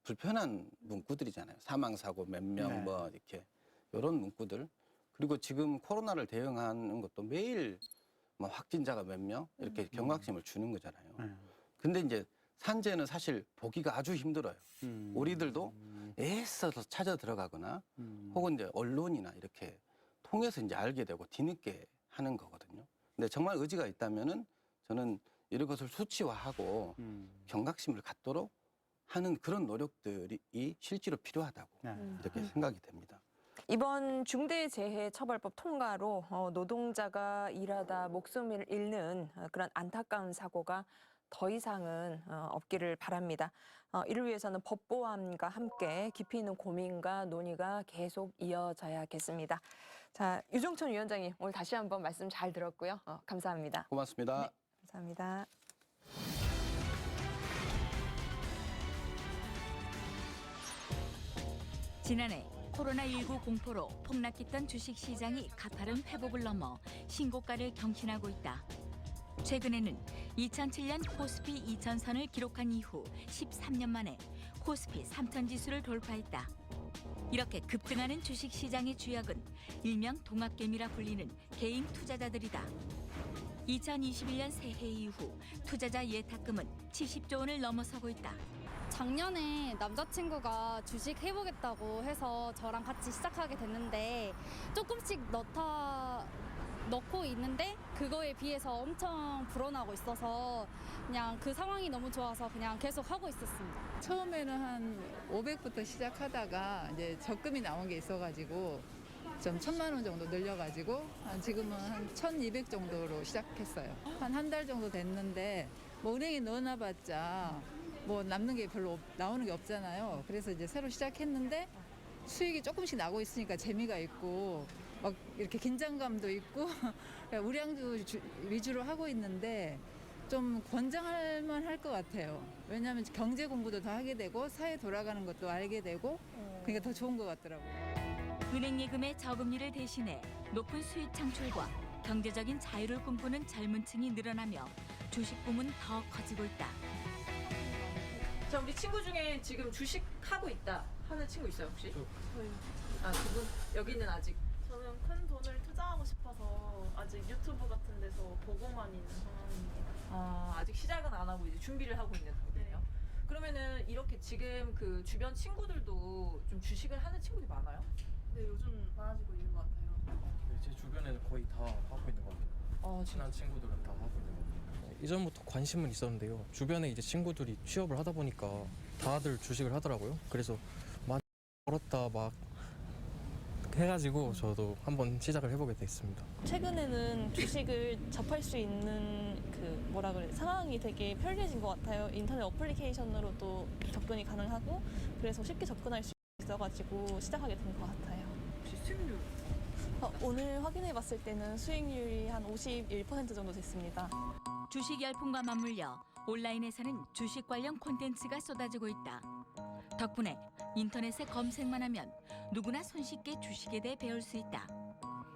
Speaker 8: 불편한 문구들이잖아요. 사망사고 몇 명
Speaker 2: 네.
Speaker 8: 뭐 이렇게 이런 문구들. 그리고 지금 코로나를 대응하는 것도 매일 뭐 확진자가 몇 명 이렇게 경각심을 주는 거잖아요. 근데 이제 산재는 사실 보기가 아주 힘들어요. 우리들도 애써서 찾아 들어가거나 혹은 이제 언론이나 이렇게 통해서 이제 알게 되고 뒤늦게 하는 거거든요. 근데 정말 의지가 있다면은 저는 이런 것을 수치화하고 경각심을 갖도록 하는 그런 노력들이 실제로 필요하다고 이렇게 생각이 됩니다.
Speaker 1: 이번 중대재해처벌법 통과로 노동자가 일하다 목숨을 잃는 그런 안타까운 사고가 더 이상은 없기를 바랍니다. 이를 위해서는 법보완과 함께 깊이 있는 고민과 논의가 계속 이어져야겠습니다. 자, 유종천 위원장님 오늘 다시 한번 말씀 잘 들었고요. 감사합니다.
Speaker 8: 고맙습니다.
Speaker 1: 네, 감사합니다.
Speaker 5: 지난해 코로나19 공포로 폭락했던 주식시장이 가파른 회복을 넘어 신고가를 경신하고 있다. 최근에는 2007년 코스피 2000선을 기록한 이후 13년 만에 코스피 3000 지수를 돌파했다. 이렇게 급등하는 주식시장의 주역은 일명 동학개미라 불리는 개인 투자자들이다. 2021년 새해 이후 투자자 예탁금은 70조 원을 넘어서고 있다.
Speaker 10: 작년에 남자친구가 주식 해보겠다고 해서 저랑 같이 시작하게 됐는데 조금씩 넣고 있는데 그거에 비해서 엄청 불어나고 있어서 그냥 그 상황이 너무 좋아서 그냥 계속 하고 있었습니다.
Speaker 11: 처음에는 한 500부터 시작하다가 이제 적금이 나온 게 있어가지고 좀 1,000만 원 정도 늘려가지고 지금은 한 1,200 정도로 시작했어요. 한 달 정도 됐는데 뭐 은행에 넣어놔봤자 뭐 남는 게 별로 나오는 게 없잖아요. 그래서 이제 새로 시작했는데 수익이 조금씩 나고 있으니까 재미가 있고 막 이렇게 긴장감도 있고 우량주 위주로 하고 있는데 좀 권장할 만할 것 같아요. 왜냐하면 경제 공부도 더 하게 되고 사회 돌아가는 것도 알게 되고 그러니까 더 좋은 것 같더라고요.
Speaker 5: 은행 예금의 저금리를 대신해 높은 수익 창출과 경제적인 자유를 꿈꾸는 젊은 층이 늘어나며 주식 붐은 더 커지고 있다.
Speaker 1: 자, 우리 친구 중에 지금 주식 하고 있다 하는 친구 있어요 혹시?
Speaker 12: 저희
Speaker 1: 두 분? 여기는 아직.
Speaker 12: 저는 큰 돈을 투자하고 싶어서 아직 유튜브 같은 데서 보고만 있는 상황입니다.
Speaker 1: 아직 시작은 안 하고 이제 준비를 하고 있는 단계예요. 그러면은 이렇게 지금 그 주변 친구들도 좀 주식을 하는 친구들이 많아요?
Speaker 12: 네, 요즘 많아지고 있는 것 같아요.
Speaker 13: 네, 제 주변에는 거의 다 하고 있는 것 같아요. 친한 친구들은 다 하고 있는 것 같아요. 이전부터 관심은 있었는데요. 주변에 이제 친구들이 취업을 하다 보니까 다들 주식을 하더라고요. 그래서 많이 벌었다 막 해가지고 저도 한번 시작을 해보게 됐습니다.
Speaker 12: 최근에는 주식을 접할 수 있는 상황이 되게 편리해진 것 같아요. 인터넷 어플리케이션으로도 접근이 가능하고 그래서 쉽게 접근할 수 있어가지고 시작하게 된 것 같아요.
Speaker 1: 혹시 수익률?
Speaker 12: 오늘 확인해봤을 때는 수익률이 한 51% 정도 됐습니다.
Speaker 5: 주식 열풍과 맞물려 온라인에서는 주식 관련 콘텐츠가 쏟아지고 있다. 덕분에 인터넷에 검색만 하면 누구나 손쉽게 주식에 대해 배울 수 있다.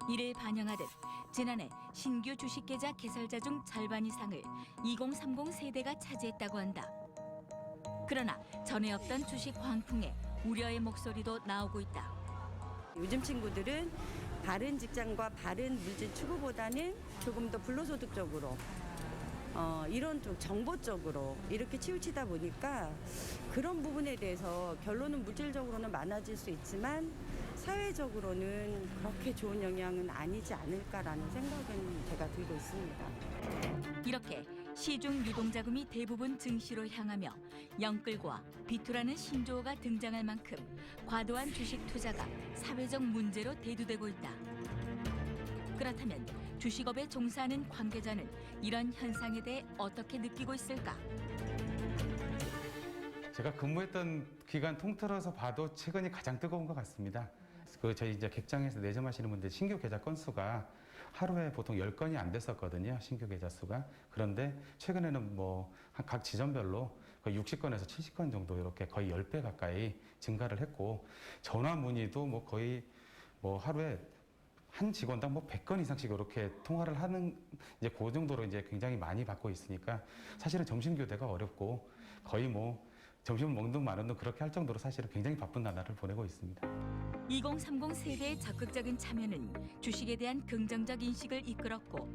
Speaker 5: 이를 반영하듯 지난해 신규 주식 계좌 개설자 중 절반 이상을 2030 세대가 차지했다고 한다. 그러나 전에 없던 주식 광풍에 우려의 목소리도 나오고 있다.
Speaker 14: 요즘 친구들은 바른 직장과 바른 물질 추구보다는 조금 더 불로소득적으로 이런 좀 정보적으로 이렇게 치우치다 보니까 그런 부분에 대해서 결론은 물질적으로는 많아질 수 있지만 사회적으로는 그렇게 좋은 영향은 아니지 않을까라는 생각은 제가 들고 있습니다.
Speaker 5: 이렇게 시중 유동자금이 대부분 증시로 향하며 영끌과 비투라는 신조어가 등장할 만큼 과도한 주식 투자가 사회적 문제로 대두되고 있다. 그렇다면 주식업에 종사하는 관계자는 이런 현상에 대해 어떻게 느끼고 있을까?
Speaker 15: 제가 근무했던 기간 통틀어서 봐도 최근이 가장 뜨거운 것 같습니다. 저희 이제 객장에서 내점하시는 분들 신규 계좌 건수가 하루에 보통 10건이 안 됐었거든요. 신규 계좌 수가. 그런데 최근에는 뭐 각 지점별로 거의 60건에서 70건 정도 이렇게 거의 10배 가까이 증가를 했고, 전화 문의도 뭐 거의 뭐 하루에 한 직원당 뭐 100건 이상씩 이렇게 통화를 하는 이제 그 정도로 이제 굉장히 많이 받고 있으니까 사실은 점심 교대가 어렵고 거의 뭐 점심을 먹는 둥 마는 둥 그렇게 할 정도로 사실은 굉장히 바쁜 나날을 보내고 있습니다.
Speaker 5: 2030 세대의 적극적인 참여는 주식에 대한 긍정적 인식을 이끌었고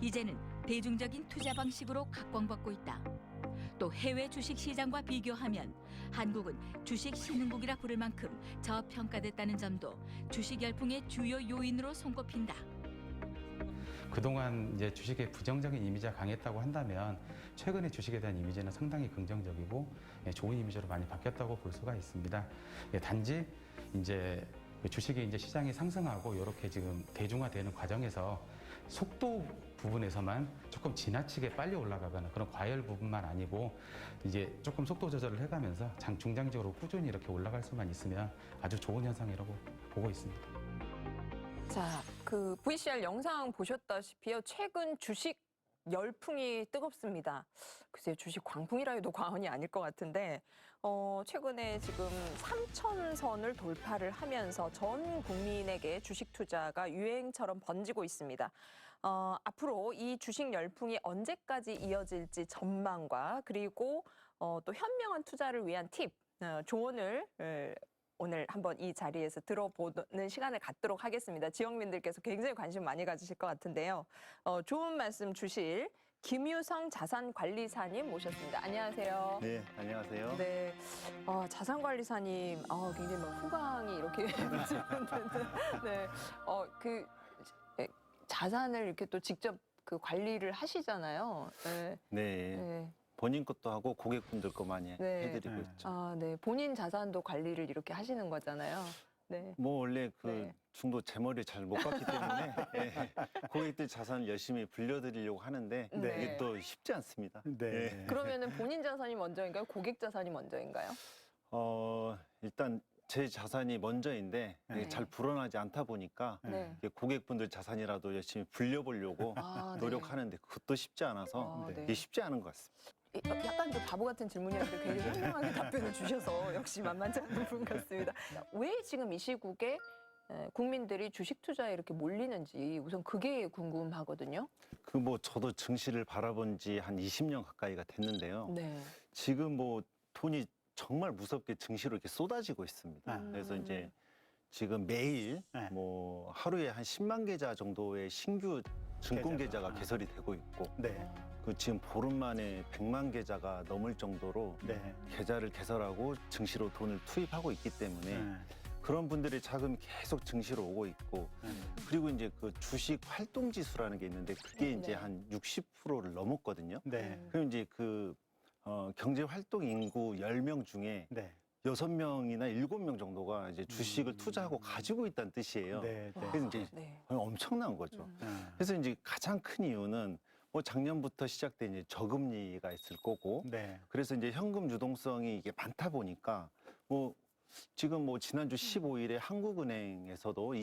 Speaker 5: 이제는 대중적인 투자 방식으로 각광받고 있다. 또 해외 주식 시장과 비교하면 한국은 주식 신흥국이라 부를 만큼 저평가됐다는 점도 주식 열풍의 주요 요인으로 손꼽힌다.
Speaker 15: 그동안 이제 주식의 부정적인 이미지가 강했다고 한다면 최근에 주식에 대한 이미지는 상당히 긍정적이고 좋은 이미지로 많이 바뀌었다고 볼 수가 있습니다. 단지 이제 주식이 이제 시장이 상승하고 이렇게 지금 대중화되는 과정에서 속도 부분에서만 조금 지나치게 빨리 올라가거나 그런 과열 부분만 아니고 이제 조금 속도 조절을 해가면서 중장기적으로 꾸준히 이렇게 올라갈 수만 있으면 아주 좋은 현상이라고 보고 있습니다.
Speaker 1: 자, 그 VCR 영상 보셨다시피요. 최근 주식 열풍이 뜨겁습니다. 글쎄요, 주식 광풍이라 해도 과언이 아닐 것 같은데 최근에 지금 3,000선을 돌파를 하면서 전 국민에게 주식 투자가 유행처럼 번지고 있습니다. 앞으로 이 주식 열풍이 언제까지 이어질지 전망과 그리고 또 현명한 투자를 위한 팁, 조언을 오늘 한번 이 자리에서 들어보는 시간을 갖도록 하겠습니다. 지역민들께서 굉장히 관심 많이 가지실 것 같은데요. 좋은 말씀 주실 김유성 자산관리사님 모셨습니다. 안녕하세요.
Speaker 16: 네, 안녕하세요.
Speaker 1: 네, 자산관리사님, 굉장히 막 후광이 이렇게 네, 자산을 이렇게 또 직접 그 관리를 하시잖아요. 네.
Speaker 16: 네.
Speaker 1: 네.
Speaker 16: 본인 것도 하고 고객분들 거 많이
Speaker 1: 네.
Speaker 16: 해드리고 있죠.
Speaker 1: 네. 본인 자산도 관리를 이렇게 하시는 거잖아요. 네.
Speaker 16: 뭐 원래 그
Speaker 1: 네.
Speaker 16: 중도 제 머리를 잘 못 봤기 때문에 예, 고객들 자산을 열심히 불려드리려고 하는데
Speaker 1: 네.
Speaker 16: 이게 또 쉽지 않습니다.
Speaker 2: 네.
Speaker 1: 그러면은 본인 자산이 먼저인가요? 고객 자산이 먼저인가요?
Speaker 16: 일단 제 자산이 먼저인데 이게
Speaker 1: 네.
Speaker 16: 잘 불어나지 않다 보니까
Speaker 1: 네.
Speaker 16: 이게 고객분들 자산이라도 열심히 불려보려고
Speaker 1: 네.
Speaker 16: 노력하는데 그것도 쉽지 않아서
Speaker 1: 네.
Speaker 16: 이게 쉽지 않은 것 같습니다.
Speaker 1: 약간 좀 바보 같은 질문이었는데 굉장히 현명하게 답변을 주셔서 역시 만만치 않은 분 같습니다. 왜 지금 이 시국에 국민들이 주식 투자에 이렇게 몰리는지 우선 그게 궁금하거든요.
Speaker 16: 그 뭐 저도 증시를 바라본 지 한 20년 가까이가 됐는데요.
Speaker 1: 네.
Speaker 16: 지금 뭐 돈이 정말 무섭게 증시로 이렇게 쏟아지고 있습니다. 그래서 이제 지금 매일 뭐 하루에 한 10만 계좌 정도의 신규 증권 계좌가 개설이 되고 있고
Speaker 2: 네.
Speaker 16: 그 지금 보름 만에 100만 계좌가 넘을 정도로
Speaker 2: 네.
Speaker 16: 계좌를 개설하고 증시로 돈을 투입하고 있기 때문에 그런 분들의 자금이 계속 증시로 오고 있고 그리고 이제 그 주식 활동 지수라는 게 있는데 그게 이제 한 60%를 넘었거든요.
Speaker 2: 네.
Speaker 16: 그럼 이제 그 경제 활동 인구 10명 중에
Speaker 2: 네.
Speaker 16: 6명이나 7명 정도가 이제 주식을 투자하고 가지고 있다는 뜻이에요.
Speaker 2: 네. 네.
Speaker 16: 그래서 이제 엄청난 거죠. 그래서 이제 가장 큰 이유는 뭐 작년부터 시작된 이제 저금리가 있을 거고,
Speaker 2: 네.
Speaker 16: 그래서 이제 현금 유동성이 이게 많다 보니까 뭐 지금 뭐 지난주 15일에 한국은행에서도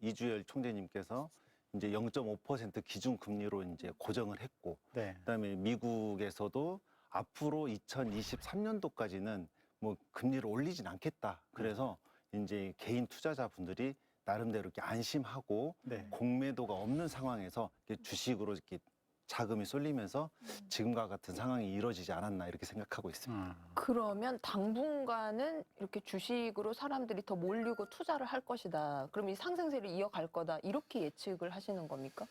Speaker 16: 이주열 총재님께서 이제 0.5% 기준 금리로 이제 고정을 했고,
Speaker 2: 네.
Speaker 16: 그다음에 미국에서도 앞으로 2023년도까지는 뭐 금리를 올리진 않겠다. 그래서 이제 개인 투자자분들이 나름대로 이렇게 안심하고
Speaker 2: 네.
Speaker 16: 공매도가 없는 상황에서 이렇게 주식으로 이렇게 자금이 쏠리면서 지금과 같은 상황이 이루어지지 않았나 이렇게 생각하고 있습니다.
Speaker 1: 그러면 당분간은 이렇게 주식으로 사람들이 더 몰리고 투자를 할 것이다. 그럼 이 상승세를 이어갈 거다. 이렇게 예측을 하시는 겁니까?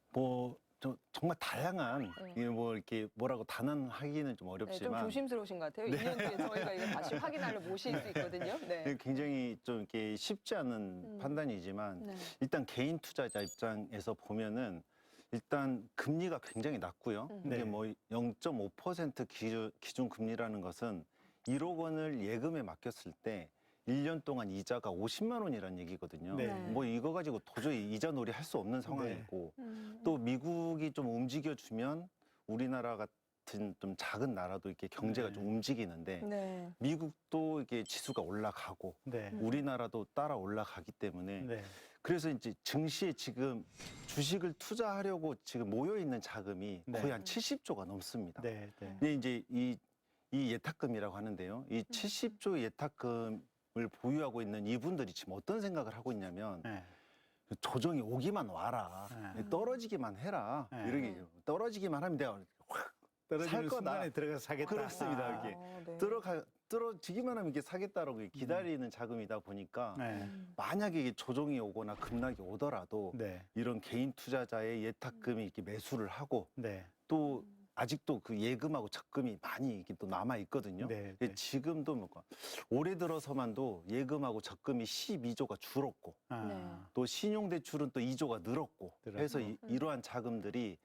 Speaker 16: 뭐 정말 다양한
Speaker 1: 네.
Speaker 16: 이게 뭐 이렇게 뭐라고 단언하기는 좀
Speaker 1: 네,
Speaker 16: 어렵지만
Speaker 1: 좀 조심스러우신 것 같아요.
Speaker 16: 네.
Speaker 1: 2년 뒤에 저희가 이거 다시 확인하려 모실 수 있거든요. 네.
Speaker 16: 굉장히 좀 이렇게 쉽지 않은 판단이지만
Speaker 1: 네.
Speaker 16: 일단 개인 투자자 입장에서 보면은 일단 금리가 굉장히 낮고요.
Speaker 2: 네.
Speaker 16: 이게 뭐 0.5% 기준 금리라는 것은 1억 원을 예금에 맡겼을 때 1년 동안 이자가 50만 원이라는 얘기거든요.
Speaker 2: 네.
Speaker 16: 뭐 이거 가지고 도저히 이자 놀이 할 수 없는 상황이고 또 미국이 좀 움직여주면 우리나라 같은 좀 작은 나라도 이렇게 경제가
Speaker 2: 네.
Speaker 16: 좀 움직이는데
Speaker 1: 네.
Speaker 16: 미국도 이게 지수가 올라가고
Speaker 2: 네.
Speaker 16: 우리나라도 따라 올라가기 때문에
Speaker 2: 네.
Speaker 16: 그래서 이제 증시에 지금 주식을 투자하려고 지금 모여 있는 자금이
Speaker 2: 네.
Speaker 16: 거의 한 70조가 넘습니다.
Speaker 2: 네. 네.
Speaker 16: 근데 이제 이 예탁금이라고 하는데요. 이 70조 예탁금을 보유하고 있는 이분들이 지금 어떤 생각을 하고 있냐면
Speaker 2: 네.
Speaker 16: 조정이 오기만 와라.
Speaker 2: 네.
Speaker 16: 떨어지기만 해라.
Speaker 2: 네.
Speaker 16: 이렇게 떨어지기만 하면 내가 확
Speaker 2: 떨어지는
Speaker 16: 살 거다.
Speaker 2: 순간에 들어가서 사겠다.
Speaker 16: 그렇습니다.
Speaker 2: 아.
Speaker 16: 이게
Speaker 1: 네.
Speaker 16: 떨어지기만 하면 이게 사겠다라고 기다리는 자금이다 보니까
Speaker 2: 네.
Speaker 16: 만약에 이게 조정이 오거나 급락이 오더라도
Speaker 2: 네.
Speaker 16: 이런 개인 투자자의 예탁금이 이렇게 매수를 하고
Speaker 2: 네.
Speaker 16: 또 아직도 그 예금하고 적금이 많이 이렇게 또 남아 있거든요.
Speaker 2: 네,
Speaker 16: 근데
Speaker 2: 네.
Speaker 16: 지금도 뭐 올해 들어서만도 예금하고 적금이 12조가 줄었고
Speaker 2: 아.
Speaker 16: 또 신용대출은 또 2조가 늘었고
Speaker 2: 늘었고.
Speaker 16: 해서 이러한 자금들이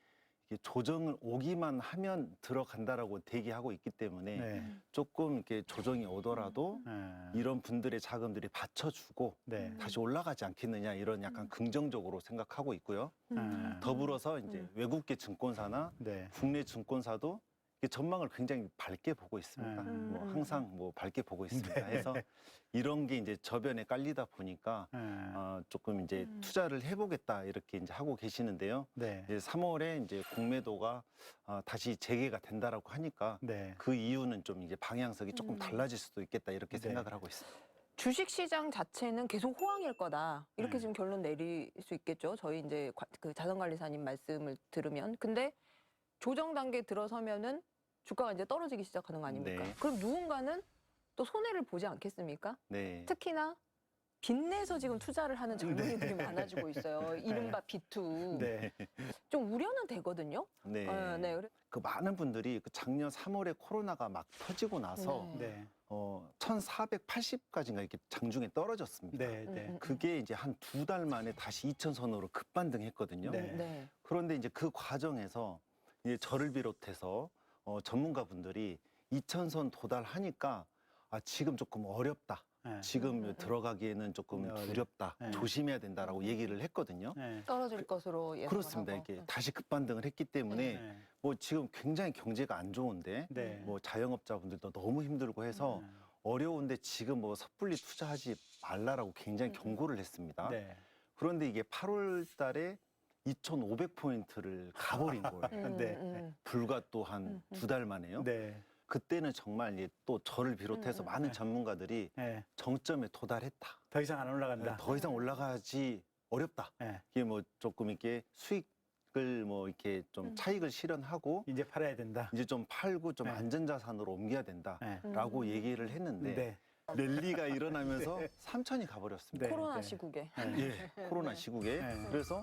Speaker 16: 이게 조정을 오기만 하면 들어간다라고 대기하고 있기 때문에
Speaker 2: 네.
Speaker 16: 조금 이렇게 조정이 오더라도
Speaker 2: 아.
Speaker 16: 이런 분들의 자금들이 받쳐주고
Speaker 2: 네.
Speaker 16: 다시 올라가지 않겠느냐 이런 약간 긍정적으로 생각하고 있고요.
Speaker 2: 아.
Speaker 16: 더불어서 이제 외국계 증권사나
Speaker 2: 네.
Speaker 16: 국내 증권사도 이게 전망을 굉장히 밝게 보고 있습니다.
Speaker 2: 음.
Speaker 16: 뭐 항상 뭐 밝게 보고 있습니다.
Speaker 2: 네.
Speaker 16: 해서 이런 게 이제 저변에 깔리다 보니까
Speaker 2: 아.
Speaker 16: 조금 이제 투자를 해보겠다 이렇게 이제 하고 계시는데요.
Speaker 2: 네.
Speaker 16: 이제 3월에 이제 공매도가 다시 재개가 된다라고 하니까
Speaker 2: 네.
Speaker 16: 그 이유는 좀 이제 방향성이 조금 달라질 수도 있겠다 이렇게
Speaker 2: 네.
Speaker 16: 생각을 하고 있습니다.
Speaker 1: 주식 시장 자체는 계속 호황일 거다. 이렇게
Speaker 2: 네.
Speaker 1: 지금 결론 내릴 수 있겠죠. 저희 이제 그 자산관리사님 말씀을 들으면. 근데 조정 단계 들어서면은 주가가 이제 떨어지기 시작하는 거 아닙니까?
Speaker 16: 네.
Speaker 1: 그럼 누군가는 또 손해를 보지 않겠습니까?
Speaker 16: 네.
Speaker 1: 특히나 빚내서 지금 투자를 하는 젊은이들이 많아지고 있어요. 이른바 B2.
Speaker 2: 네.
Speaker 1: 좀 우려는 되거든요.
Speaker 16: 네.
Speaker 1: 네. 그래-
Speaker 16: 그 많은 분들이 그 작년 3월에 코로나가 막 터지고 나서
Speaker 1: 네.
Speaker 2: 네.
Speaker 16: 1,480까지인가 이렇게 장중에 떨어졌습니다.
Speaker 2: 네. 네.
Speaker 16: 그게 이제 한 2달 만에 다시 2,000선으로 급반등했거든요.
Speaker 2: 네.
Speaker 1: 네.
Speaker 16: 그런데 이제 그 과정에서 이제 저를 비롯해서 전문가분들이 2,000선 도달하니까 지금 조금 어렵다.
Speaker 2: 네.
Speaker 16: 지금 들어가기에는 조금
Speaker 2: 네,
Speaker 16: 두렵다.
Speaker 2: 네.
Speaker 16: 조심해야 된다라고 얘기를 했거든요.
Speaker 2: 네.
Speaker 1: 떨어질 것으로 예상을
Speaker 16: 그렇습니다.
Speaker 1: 하고.
Speaker 16: 이게 다시 급반등을 했기 때문에
Speaker 2: 네.
Speaker 16: 뭐 지금 굉장히 경제가 안 좋은데
Speaker 2: 네.
Speaker 16: 뭐 자영업자분들도 너무 힘들고 해서 어려운데 지금 뭐 섣불리 투자하지 말라라고 굉장히 경고를 했습니다.
Speaker 2: 네.
Speaker 16: 그런데 이게 8월 달에 2,500포인트를 가버린 거예요.
Speaker 2: 네.
Speaker 16: 불과 또 한 2달 만에요.
Speaker 2: 네.
Speaker 16: 그때는 정말 이제 또 저를 비롯해서 많은 전문가들이
Speaker 2: 네.
Speaker 16: 정점에 도달했다.
Speaker 2: 더 이상 안 올라간다.
Speaker 16: 더 이상 올라가지 어렵다.
Speaker 2: 네.
Speaker 16: 이게 뭐 조금 이렇게 수익을 뭐 이렇게 좀 차익을 실현하고
Speaker 2: 이제 팔아야 된다.
Speaker 16: 이제 좀 팔고 좀
Speaker 2: 네.
Speaker 16: 안전자산으로 옮겨야 된다라고
Speaker 2: 네.
Speaker 16: 얘기를 했는데
Speaker 2: 네.
Speaker 16: 랠리가 일어나면서 3천이 가버렸습니다.
Speaker 2: 네.
Speaker 1: 코로나 시국에.
Speaker 16: 예, 코로나 시국에.
Speaker 2: 네.
Speaker 16: 그래서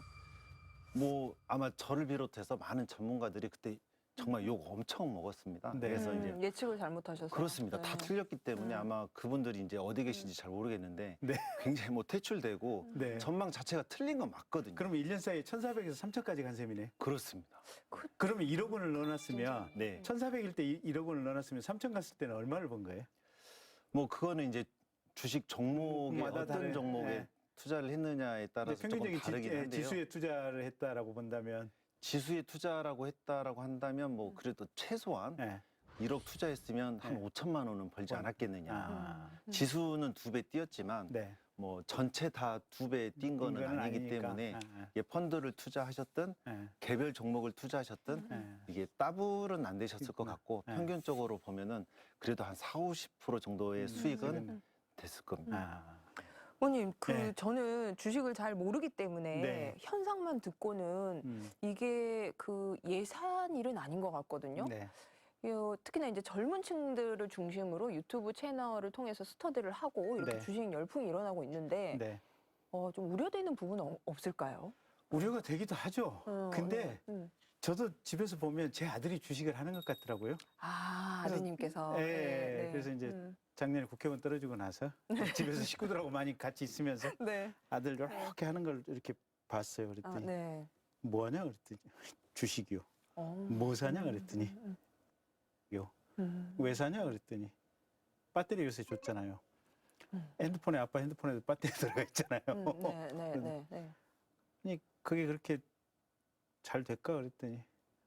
Speaker 16: 뭐 아마 저를 비롯해서 많은 전문가들이 그때 정말 욕 엄청 먹었습니다.
Speaker 2: 네.
Speaker 16: 그래서 이제
Speaker 1: 예측을 잘못하셔서.
Speaker 16: 그렇습니다. 다
Speaker 1: 네.
Speaker 16: 틀렸기 때문에 아마 그분들이 이제 어디 계신지 잘 모르겠는데
Speaker 2: 네.
Speaker 16: 굉장히 뭐 퇴출되고
Speaker 2: 네.
Speaker 16: 전망 자체가 틀린 건 맞거든요.
Speaker 2: 그러면 1년 사이에 1,400에서 3,000까지 간 셈이네.
Speaker 16: 그렇습니다.
Speaker 2: 그러면 1억 원을 넣어놨으면
Speaker 16: 네.
Speaker 2: 1,400일 때 1억 원을 넣어놨으면 3,000 갔을 때는 얼마를 번 거예요?
Speaker 16: 뭐 그거는 이제 주식 종목에
Speaker 2: 마다
Speaker 16: 어떤
Speaker 2: 다른,
Speaker 16: 종목에
Speaker 2: 네.
Speaker 16: 투자를 했느냐에 따라서 조금
Speaker 2: 평균적인
Speaker 16: 다르긴 한데요.
Speaker 2: 지수에 투자를 했다라고 본다면
Speaker 16: 지수에 투자라고 했다라고 한다면 뭐 그래도 최소한
Speaker 2: 네.
Speaker 16: 1억 투자했으면 한
Speaker 2: 네.
Speaker 16: 5천만 원은 벌지 않았겠느냐.
Speaker 2: 아.
Speaker 16: 지수는 2배 뛰었지만
Speaker 2: 네.
Speaker 16: 뭐 전체 다 2배 뛴 거는
Speaker 2: 이거는
Speaker 16: 아니기
Speaker 2: 아니니까.
Speaker 16: 때문에
Speaker 2: 아,
Speaker 16: 이게 펀드를 투자하셨든
Speaker 2: 아.
Speaker 16: 개별 종목을 투자하셨든
Speaker 2: 네.
Speaker 16: 이게 따블은 안 되셨을 것 같고
Speaker 2: 네.
Speaker 16: 평균적으로 보면은 그래도 한 40~50% 정도의 수익은 됐을 겁니다.
Speaker 2: 아.
Speaker 1: 원님,
Speaker 2: 네.
Speaker 1: 저는 주식을 잘 모르기 때문에
Speaker 2: 네.
Speaker 1: 현상만 듣고는 이게 그 예산 일은 아닌 것 같거든요.
Speaker 2: 네.
Speaker 1: 특히나 이제 젊은 층들을 중심으로 유튜브 채널을 통해서 스터디를 하고 이렇게
Speaker 2: 네.
Speaker 1: 주식 열풍이 일어나고 있는데
Speaker 2: 네.
Speaker 1: 좀 우려되는 부분은 없을까요?
Speaker 2: 우려가 되기도 하죠. 근데
Speaker 1: 네.
Speaker 2: 저도 집에서 보면 제 아들이 주식을 하는 것 같더라고요. 그래서-
Speaker 1: 아드님께서.
Speaker 2: 네. 그래서 이제 작년에 국회의원 떨어지고 나서 집에서 식구들하고 많이 같이 있으면서
Speaker 1: 네.
Speaker 2: 아들 이렇게 하는 걸 이렇게 봤어요. 그랬더니
Speaker 1: 네.
Speaker 2: 뭐하냐 그랬더니 주식이요. 뭐 사냐 그랬더니 요. 왜 사냐 그랬더니 배터리 요새 줬잖아요. 핸드폰에 아빠 핸드폰에도 배터리 들어가 있잖아요. 아니 그게 그렇게 잘 될까 그랬더니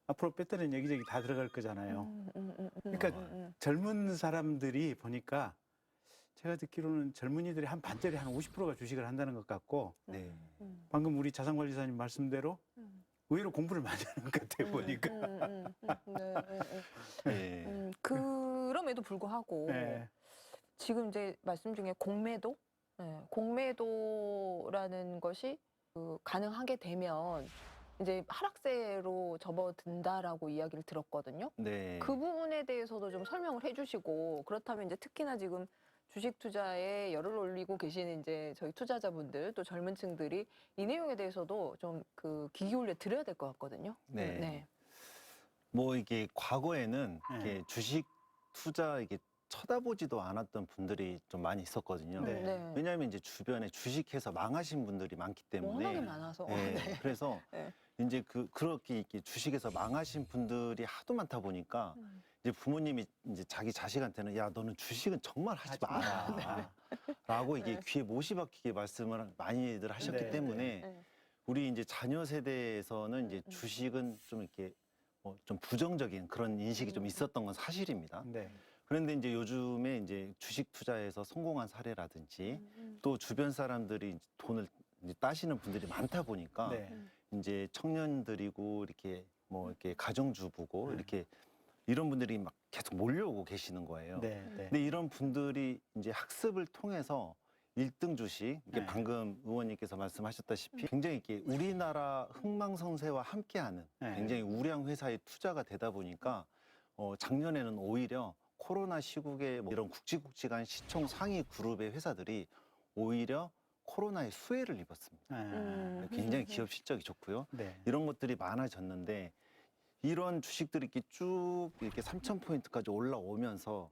Speaker 2: 앞으로 배터리는 여기저기 다 들어갈 거잖아요. 그러니까 젊은 사람들이 보니까 제가 듣기로는 젊은이들이 한 반짜리 한 50%가 주식을 한다는 것 같고
Speaker 16: 네.
Speaker 2: 방금 우리 자산관리사님 말씀대로 의외로 공부를 많이 하는 것 같아요 보니까.
Speaker 16: 네.
Speaker 1: 그럼에도 불구하고
Speaker 2: 네.
Speaker 1: 지금 이제 말씀 중에 공매도, 공매도라는 것이 가능하게 되면 이제 하락세로 접어든다라고 이야기를 들었거든요.
Speaker 16: 네.
Speaker 1: 그 부분에 대해서도 좀 설명을 해주시고 그렇다면 이제 특히나 지금 주식 투자에 열을 올리고 계시는 이제 저희 투자자분들 또 젊은 층들이 이 내용에 대해서도 좀 귀 기울여 드려야 될 것 같거든요.
Speaker 16: 네. 뭐 이게 과거에는 이게 주식 투자 이게 쳐다보지도 않았던 분들이 좀 많이 있었거든요.
Speaker 1: 네.
Speaker 16: 왜냐하면 이제 주변에 주식해서 망하신 분들이 많기 때문에.
Speaker 1: 워낙에 많아서.
Speaker 16: 그래서 이제 그렇게 이렇게 주식에서 망하신 분들이 하도 많다 보니까 이제 부모님이 이제 자기 자식한테는 야 너는 주식은 정말 하지 마라. 라고 이게 귀에 못이 박히게 말씀을 많이들 하셨기 때문에 우리 이제 자녀 세대에서는 이제 주식은 좀 이렇게 좀 부정적인 그런 인식이 좀 있었던 건 사실입니다. 그런데 이제 요즘에 이제 주식 투자에서 성공한 사례라든지 또 주변 사람들이 돈을 이제 따시는 분들이 많다 보니까 이제 청년들이고 이렇게 뭐 이렇게 가정주부고 이렇게 이런 분들이 막 계속 몰려오고 계시는 거예요. 근데 이런 분들이 이제 학습을 통해서 1등 주식, 이게 방금 의원님께서 말씀하셨다시피 굉장히 이렇게 우리나라 흥망성쇠와 함께하는 굉장히 우량 회사의 투자가 되다 보니까 작년에는 오히려 코로나 시국에 뭐 이런 굵직굵직한 시총 상위 그룹의 회사들이 오히려 코로나의 수혜를 입었습니다. 굉장히 기업 실적이 좋고요. 이런 것들이 많아졌는데 이런 주식들이 이렇게 쭉 이렇게 3,000포인트까지 올라오면서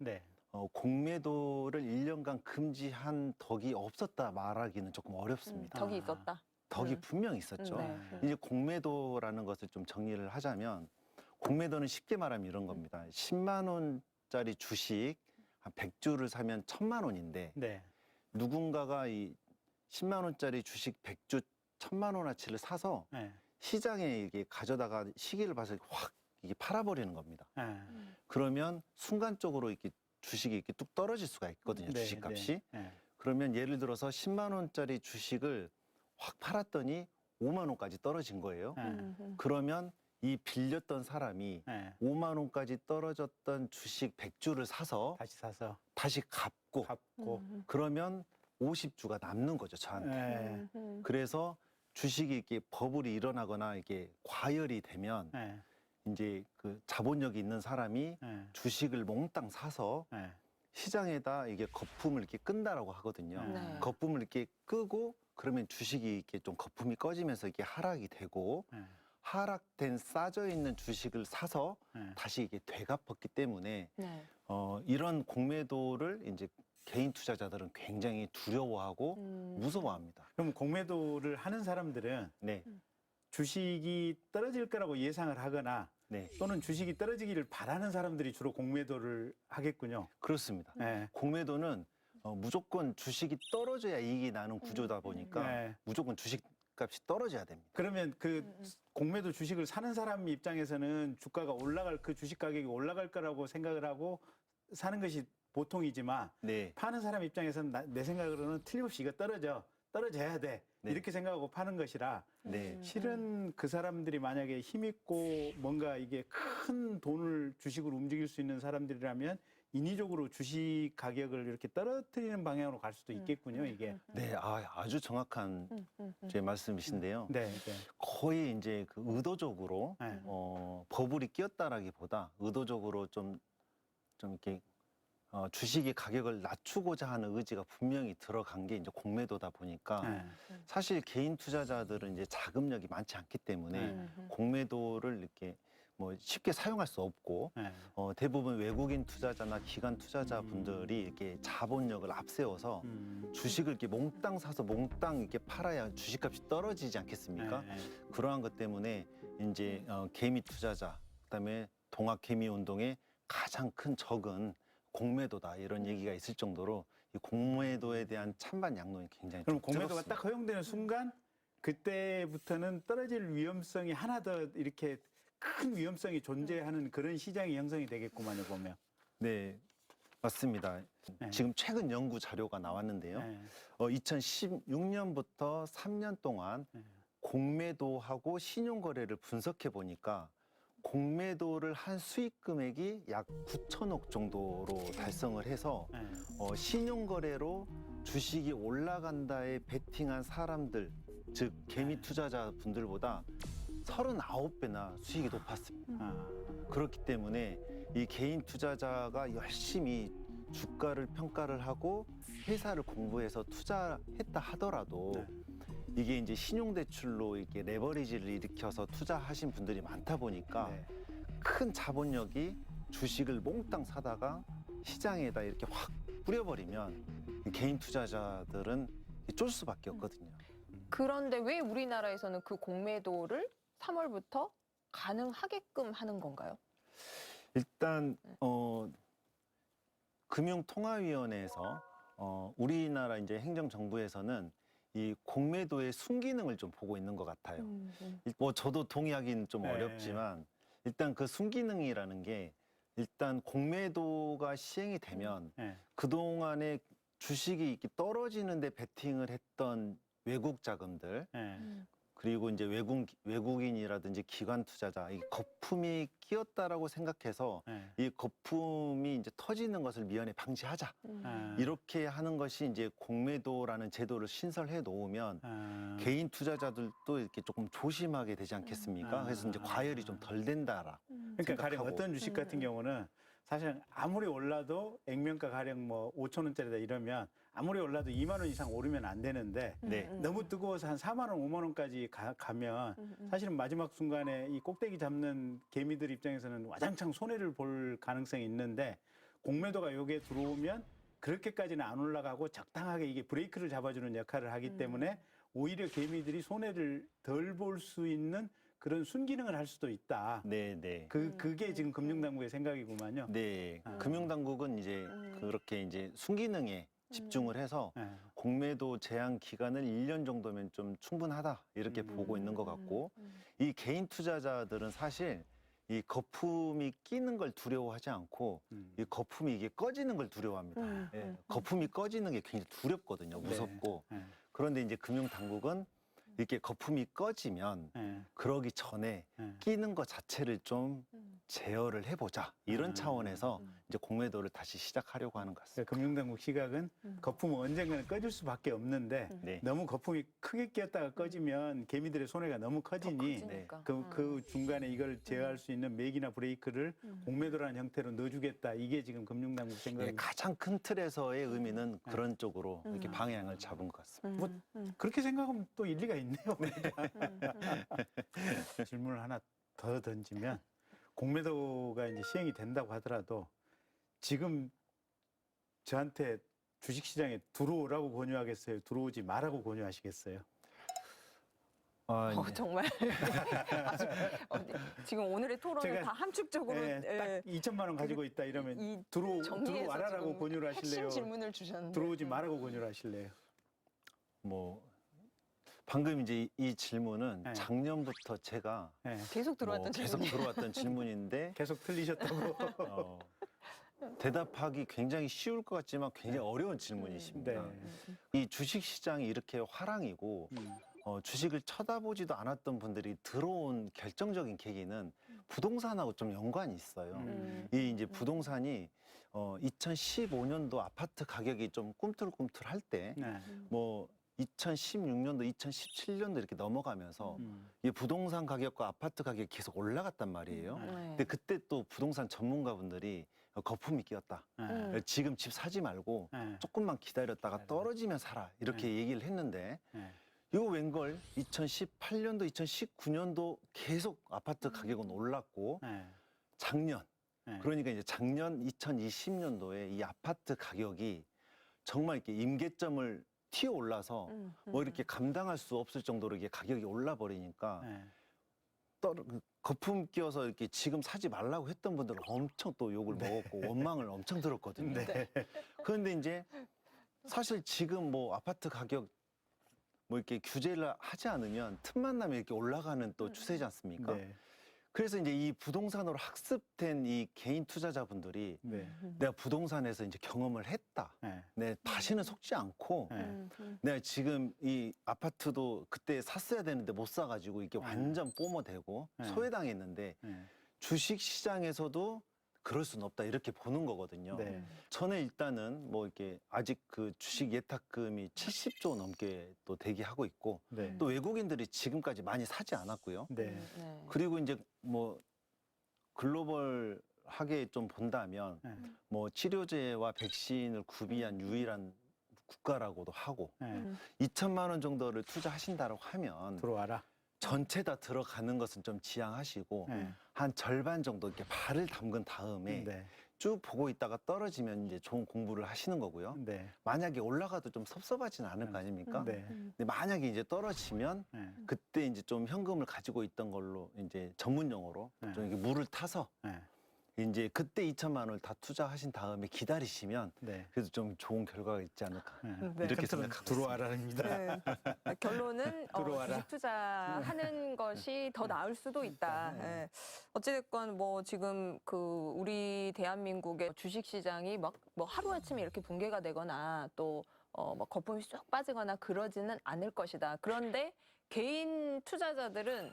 Speaker 16: 공매도를 1년간 금지한 덕이 없었다 말하기는 조금 어렵습니다.
Speaker 1: 덕이 있었다.
Speaker 16: 덕이 분명히 있었죠. 이제 공매도라는 것을 좀 정리를 하자면 공매도는 쉽게 말하면 이런 겁니다. 10만 원짜리 주식 한 100주를 사면 1,000만 원인데 누군가가 이 10만 원짜리 주식 100주 1,000만 원어치를 사서 시장에 이게 가져다가 시기를 봐서 확 이게 팔아버리는 겁니다. 그러면 순간적으로 이렇게 주식이 이렇게 뚝 떨어질 수가 있거든요. 주식값이. 그러면 예를 들어서 10만 원짜리 주식을 확 팔았더니 5만 원까지 떨어진 거예요. 그러면 이 빌렸던 사람이 5만 원까지 떨어졌던 주식 100주를 사서 다시 갚고 그러면 50주가 남는 거죠, 저한테. 그래서 주식이 이렇게 버블이 일어나거나 이게 과열이 되면 이제 그 자본력이 있는 사람이 주식을 몽땅 사서 시장에다 이게 거품을 이렇게 끈다라고 하거든요. 거품을 이렇게 끄고 그러면 주식이 이렇게 좀 거품이 꺼지면서 이게 하락이 되고 하락된 싸져 있는 주식을 사서 다시 이게 되갚았기 때문에 이런 공매도를 이제 개인 투자자들은 굉장히 두려워하고 무서워합니다.
Speaker 2: 그럼 공매도를 하는 사람들은 주식이 떨어질 거라고 예상을 하거나 또는 주식이 떨어지기를 바라는 사람들이 주로 공매도를 하겠군요.
Speaker 16: 그렇습니다. 공매도는 무조건 주식이 떨어져야 이익이 나는 구조다 보니까 무조건 주식 값이 떨어져야 됩니다.
Speaker 2: 그러면 그 공매도 주식을 사는 사람 입장에서는 주가가 그 주식 가격이 올라갈 거라고 생각을 하고 사는 것이 보통이지만 파는 사람 입장에서는 내 생각으로는 틀림없이 이거 떨어져야 돼 이렇게 생각하고 파는 것이라 실은 그 사람들이 만약에 힘있고 뭔가 이게 큰 돈을 주식으로 움직일 수 있는 사람들이라면 인위적으로 주식 가격을 이렇게 떨어뜨리는 방향으로 갈 수도 있겠군요, 이게.
Speaker 16: 아주 정확한 제 말씀이신데요. 거의 이제 그 의도적으로 버블이 끼었다라기보다 의도적으로 좀 이렇게 주식의 가격을 낮추고자 하는 의지가 분명히 들어간 게 이제 공매도다 보니까 사실 개인 투자자들은 이제 자금력이 많지 않기 때문에 공매도를 이렇게 뭐 쉽게 사용할 수 없고
Speaker 2: 네.
Speaker 16: 대부분 외국인 투자자나 기관 투자자분들이 이렇게 자본력을 앞세워서 주식을 이렇게 몽땅 사서 몽땅 이렇게 팔아야 주식값이 떨어지지 않겠습니까?
Speaker 2: 네.
Speaker 16: 그러한 것 때문에 이제 개미 투자자, 그다음에 동학 개미 운동의 가장 큰 적은 공매도다 이런 얘기가 있을 정도로 이 공매도에 대한 찬반 양론이 굉장히
Speaker 2: 그럼
Speaker 16: 좀
Speaker 2: 공매도가
Speaker 16: 뜨겁습니다.
Speaker 2: 딱 허용되는 순간 그때부터는 떨어질 위험성이 하나 더 이렇게 큰 위험성이 존재하는 그런 시장이 형성이 되겠구만요, 보면.
Speaker 16: 네, 맞습니다.
Speaker 2: 네.
Speaker 16: 지금 최근 연구 자료가 나왔는데요.
Speaker 2: 네.
Speaker 16: 2016년부터 3년 동안
Speaker 2: 네.
Speaker 16: 공매도하고 신용거래를 분석해 보니까 공매도를 한 수익 금액이 약 9천억 정도로 달성을 해서
Speaker 2: 네.
Speaker 16: 신용거래로 주식이 올라간다에 베팅한 사람들, 즉 개미 투자자분들보다 39배나 수익이 높았습니다. 그렇기 때문에 이 개인 투자자가 열심히 주가를 평가를 하고 회사를 공부해서 투자했다 하더라도 이게 이제 신용대출로 이렇게 레버리지를 일으켜서 투자하신 분들이 많다 보니까 큰 자본력이 주식을 몽땅 사다가 시장에다 이렇게 확 뿌려버리면 개인 투자자들은 쫄 수밖에 없거든요.
Speaker 1: 그런데 왜 우리나라에서는 그 공매도를 3월부터 가능하게끔 하는 건가요?
Speaker 16: 일단 금융통화위원회에서 우리나라 이제 행정정부에서는 이 공매도의 순기능을 좀 보고 있는 것 같아요. 뭐 저도 동의하기는 좀
Speaker 2: 네.
Speaker 16: 어렵지만 일단 그 순기능이라는 게 일단 공매도가 시행이 되면
Speaker 2: 네.
Speaker 16: 그동안에 주식이 이렇게 떨어지는데 베팅을 했던 외국 자금들
Speaker 2: 네.
Speaker 16: 그리고 이제 외국인이라든지 기관 투자자 이 거품이 끼었다라고 생각해서
Speaker 2: 네.
Speaker 16: 이 거품이 이제 터지는 것을 미연에 방지하자 이렇게 하는 것이 이제 공매도라는 제도를 신설해 놓으면 개인 투자자들도 이렇게 조금 조심하게 되지 않겠습니까? 그래서 이제 과열이 좀 덜 된다라.
Speaker 2: 그러니까 가령
Speaker 16: 생각하고.
Speaker 2: 어떤 주식 같은 경우는 사실 아무리 올라도 액면가 가령 뭐 5천 원짜리다 이러면 아무리 올라도 2만 원 이상 오르면 안 되는데
Speaker 16: 네.
Speaker 2: 너무 뜨거워서 한 4만 원, 5만 원까지 가면 사실은 마지막 순간에 이 꼭대기 잡는 개미들 입장에서는 와장창 손해를 볼 가능성이 있는데 공매도가 여기에 들어오면 그렇게까지는 안 올라가고 적당하게 이게 브레이크를 잡아주는 역할을 하기 때문에 오히려 개미들이 손해를 덜 볼 수 있는 그런 순기능을 할 수도 있다.
Speaker 16: 네, 네.
Speaker 2: 그게 지금 금융당국의 생각이구만요.
Speaker 16: 네. 금융당국은 이제 그렇게 이제 순기능에 집중을 해서
Speaker 2: 네.
Speaker 16: 공매도 제한 기간을 1년 정도면 좀 충분하다 이렇게 보고 있는 것 같고 이 개인 투자자들은 사실 이 거품이 끼는 걸 두려워하지 않고 이 거품이 이게 꺼지는 걸 두려워합니다. 예, 거품이 꺼지는 게 굉장히 두렵거든요. 무섭고.
Speaker 2: 네.
Speaker 16: 그런데 이제 금융당국은 이렇게 거품이 꺼지면
Speaker 2: 네.
Speaker 16: 그러기 전에 끼는 것 자체를 좀 제어를 해보자 이런 차원에서 이제 공매도를 다시 시작하려고 하는 것 같습니다.
Speaker 2: 금융당국 시각은 거품은 언젠가는 꺼질 수밖에 없는데
Speaker 16: 네.
Speaker 2: 너무 거품이 크게 끼었다가 꺼지면 개미들의 손해가 너무 커지니
Speaker 1: 커지니까.
Speaker 2: 그 중간에 이걸 제어할 수 있는 맥이나 브레이크를 공매도라는 형태로 넣어주겠다. 이게 지금 금융당국
Speaker 16: 예,
Speaker 2: 생각입니다.
Speaker 16: 가장 큰 틀에서의 의미는 그런 쪽으로 이렇게 방향을 잡은 것 같습니다.
Speaker 2: 그렇게 생각하면 또 일리가 있네요. 질문을 하나 더 던지면 공매도가 이제 시행이 된다고 하더라도 지금 저한테 주식시장에 들어오라고 권유하겠어요? 들어오지 말라고 권유하시겠어요?
Speaker 1: 정말 아주, 지금 오늘의 토론을
Speaker 2: 제가,
Speaker 1: 다 함축적으로
Speaker 2: 딱 2천만 원 가지고 있다 이러면 들어와라라고 권유를 하실래요?
Speaker 1: 핵심 질문을 주셨는데
Speaker 2: 들어오지 말라고 권유를 하실래요?
Speaker 16: 뭐 방금 이제 이 질문은
Speaker 2: 네.
Speaker 16: 작년부터 제가
Speaker 1: 계속 들어왔던
Speaker 16: 계속
Speaker 1: 질문이에요.
Speaker 16: 들어왔던 질문인데
Speaker 2: 계속 틀리셨다고.
Speaker 16: 대답하기 굉장히 쉬울 것 같지만 굉장히 어려운 질문이십니다. 이 주식 시장이 이렇게 화랑이고 주식을 쳐다보지도 않았던 분들이 들어온 결정적인 계기는 부동산하고 좀 연관이 있어요. 이 이제 부동산이 2015년도 아파트 가격이 좀 꿈틀꿈틀할 때 뭐 2016년도, 2017년도 이렇게 넘어가면서 이 부동산 가격과 아파트 가격이 계속 올라갔단 말이에요. 근데 그때 또 부동산 전문가분들이 거품이 끼었다. 지금 집 사지 말고 조금만 기다렸다가 떨어지면 사라. 이렇게 얘기를 했는데 이거 웬걸 2018년도, 2019년도 계속 아파트 가격은 올랐고
Speaker 2: 네.
Speaker 16: 작년
Speaker 2: 네.
Speaker 16: 그러니까 이제 작년 2020년도에 이 아파트 가격이 정말 이렇게 임계점을 튀어 올라서 뭐 이렇게 감당할 수 없을 정도로 이게 가격이 올라 버리니까
Speaker 2: 네.
Speaker 16: 거품 끼워서 이렇게 지금 사지 말라고 했던 분들은 엄청 또 욕을 먹었고 원망을 엄청 들었거든요.
Speaker 2: 네.
Speaker 16: 그런데 이제 사실 지금 뭐 아파트 가격 뭐 이렇게 규제를 하지 않으면 틈만 나면 이렇게 올라가는 또 추세지 않습니까?
Speaker 2: 네.
Speaker 16: 그래서 이제 이 부동산으로 학습된 이 개인 투자자분들이
Speaker 2: 네.
Speaker 16: 내가 부동산에서 이제 경험을 했다.
Speaker 2: 네.
Speaker 16: 내 다시는 속지 않고
Speaker 2: 네.
Speaker 16: 내가 지금 이 아파트도 그때 샀어야 되는데 못 사가지고 이게 완전 뽀모되고
Speaker 2: 네.
Speaker 16: 소외당했는데
Speaker 2: 네.
Speaker 16: 주식 시장에서도 그럴 수는 없다 이렇게 보는 거거든요.
Speaker 2: 네.
Speaker 16: 저는 일단은 뭐 이렇게 아직 그 주식 예탁금이 70조 넘게 또 대기하고 있고
Speaker 2: 네.
Speaker 16: 또 외국인들이 지금까지 많이 사지 않았고요.
Speaker 2: 네.
Speaker 16: 그리고 이제 뭐 글로벌하게 좀 본다면
Speaker 2: 네.
Speaker 16: 뭐 치료제와 백신을 구비한 유일한 국가라고도 하고
Speaker 2: 네.
Speaker 16: 2천만 원 정도를 투자하신다고 하면
Speaker 2: 들어와라.
Speaker 16: 전체 다 들어가는 것은 좀 지양하시고
Speaker 2: 네.
Speaker 16: 한 절반 정도 이렇게 발을 담근 다음에
Speaker 2: 네.
Speaker 16: 쭉 보고 있다가 떨어지면 이제 좋은 공부를 하시는 거고요.
Speaker 2: 네.
Speaker 16: 만약에 올라가도 좀 섭섭하지는 않을 거 아닙니까?
Speaker 2: 네.
Speaker 16: 근데 만약에 이제 떨어지면
Speaker 2: 네.
Speaker 16: 그때 이제 좀 현금을 가지고 있던 걸로 이제 전문 용어로
Speaker 2: 네.
Speaker 16: 좀 이렇게 물을 타서
Speaker 2: 네.
Speaker 16: 이제 그때 2천만 원을 다 투자하신 다음에 기다리시면
Speaker 2: 네.
Speaker 16: 그래도 좀 좋은 결과가 있지 않을까
Speaker 2: 네.
Speaker 16: 이렇게
Speaker 2: 컨트롤
Speaker 16: 생각하고
Speaker 2: 들어와라입니다.
Speaker 1: 네. 결론은
Speaker 2: 들어와라.
Speaker 1: 주식 투자하는 것이 더 나을 수도 있다. 예. 어찌됐건 뭐 지금 그 우리 대한민국의 주식 시장이 막 뭐 하루아침에 이렇게 붕괴가 되거나 또 막 거품이 쏙 빠지거나 그러지는 않을 것이다. 그런데 개인 투자자들은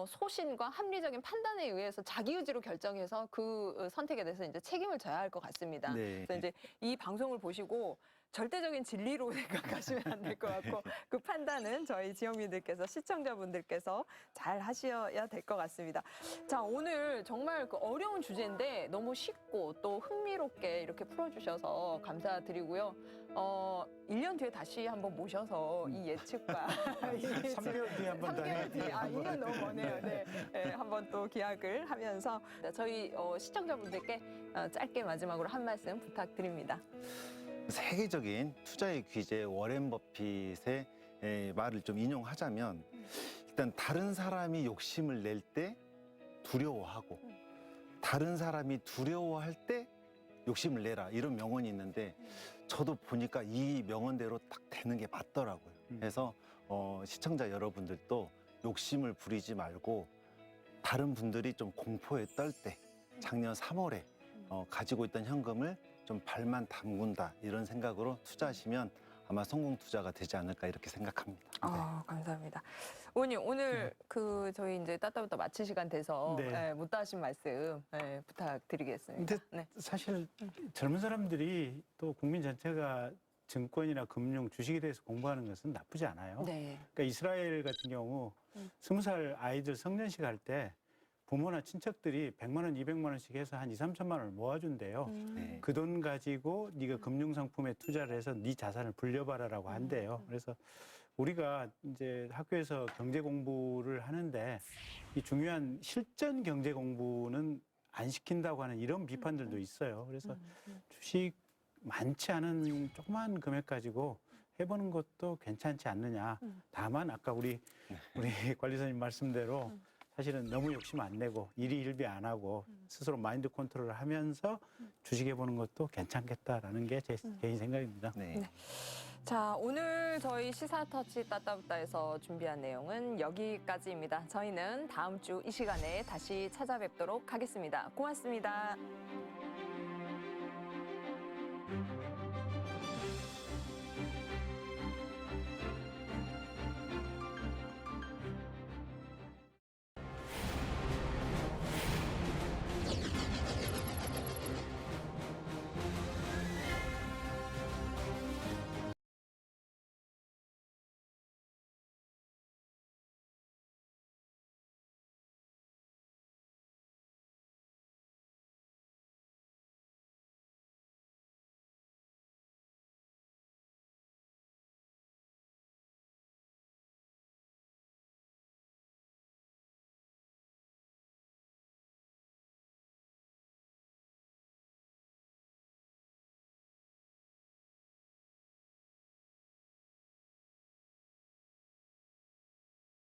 Speaker 1: 소신과 합리적인 판단에 의해서 자기 의지로 결정해서 그 선택에 대해서 이제 책임을 져야 할 것 같습니다.
Speaker 16: 네.
Speaker 1: 그래서 이제 이 방송을 보시고 절대적인 진리로 생각하시면 안 될 것 같고 그 판단은 저희 지영민들께서 시청자분들께서 잘 하셔야 될 것 같습니다. 자, 오늘 정말 그 어려운 주제인데 너무 쉽고 또 흥미롭게 이렇게 풀어주셔서 감사드리고요. 1년 뒤에 다시 한번 모셔서 이 예측과
Speaker 2: 3개월 뒤에 한번 더
Speaker 1: 3개월 뒤에 1년 너무 머네요. 네. 네, 한번 또 기약을 하면서 저희 시청자분들께 짧게 마지막으로 한 말씀 부탁드립니다.
Speaker 16: 세계적인 투자의 귀재 워렌 버핏의 말을 좀 인용하자면 일단 다른 사람이 욕심을 낼 때 두려워하고 다른 사람이 두려워할 때 욕심을 내라 이런 명언이 있는데 저도 보니까 이 명언대로 딱 되는 게 맞더라고요. 그래서 시청자 여러분들도 욕심을 부리지 말고 다른 분들이 좀 공포에 떨 때 작년 3월에 가지고 있던 현금을 좀 발만 담근다 이런 생각으로 투자하시면 아마 성공 투자가 되지 않을까 이렇게 생각합니다.
Speaker 1: 감사합니다. 의원님 오늘 그 저희 이제 따따부터 마칠 시간 돼서
Speaker 2: 네.
Speaker 1: 못다 하신 말씀 부탁드리겠습니다.
Speaker 2: 근데 사실 젊은 사람들이 또 국민 전체가 증권이나 금융, 주식에 대해서 공부하는 것은 나쁘지 않아요.
Speaker 1: 네.
Speaker 2: 그러니까 이스라엘 같은 경우 20살 아이들 성년식 할 때 부모나 친척들이 100만 원, 200만 원씩 해서 한 2, 3천만 원을 모아준대요.
Speaker 16: 네.
Speaker 2: 그 돈 가지고 네가 금융상품에 투자를 해서 네 자산을 불려봐라라고 한대요. 그래서 우리가 이제 학교에서 경제 공부를 하는데 이 중요한 실전 경제 공부는 안 시킨다고 하는 이런 비판들도 있어요. 그래서 주식 많지 않은 조그만 금액 가지고 해보는 것도 괜찮지 않느냐. 다만 아까 우리 관리사님 말씀대로 사실은 너무 욕심 안 내고 일희일비 안 하고 스스로 마인드 컨트롤을 하면서 주식해보는 것도 괜찮겠다라는 게 제 개인 생각입니다.
Speaker 16: 네.
Speaker 1: 자, 오늘 저희 시사터치 따따부따에서 준비한 내용은 여기까지입니다. 저희는 다음 주 이 시간에 다시 찾아뵙도록 하겠습니다. 고맙습니다.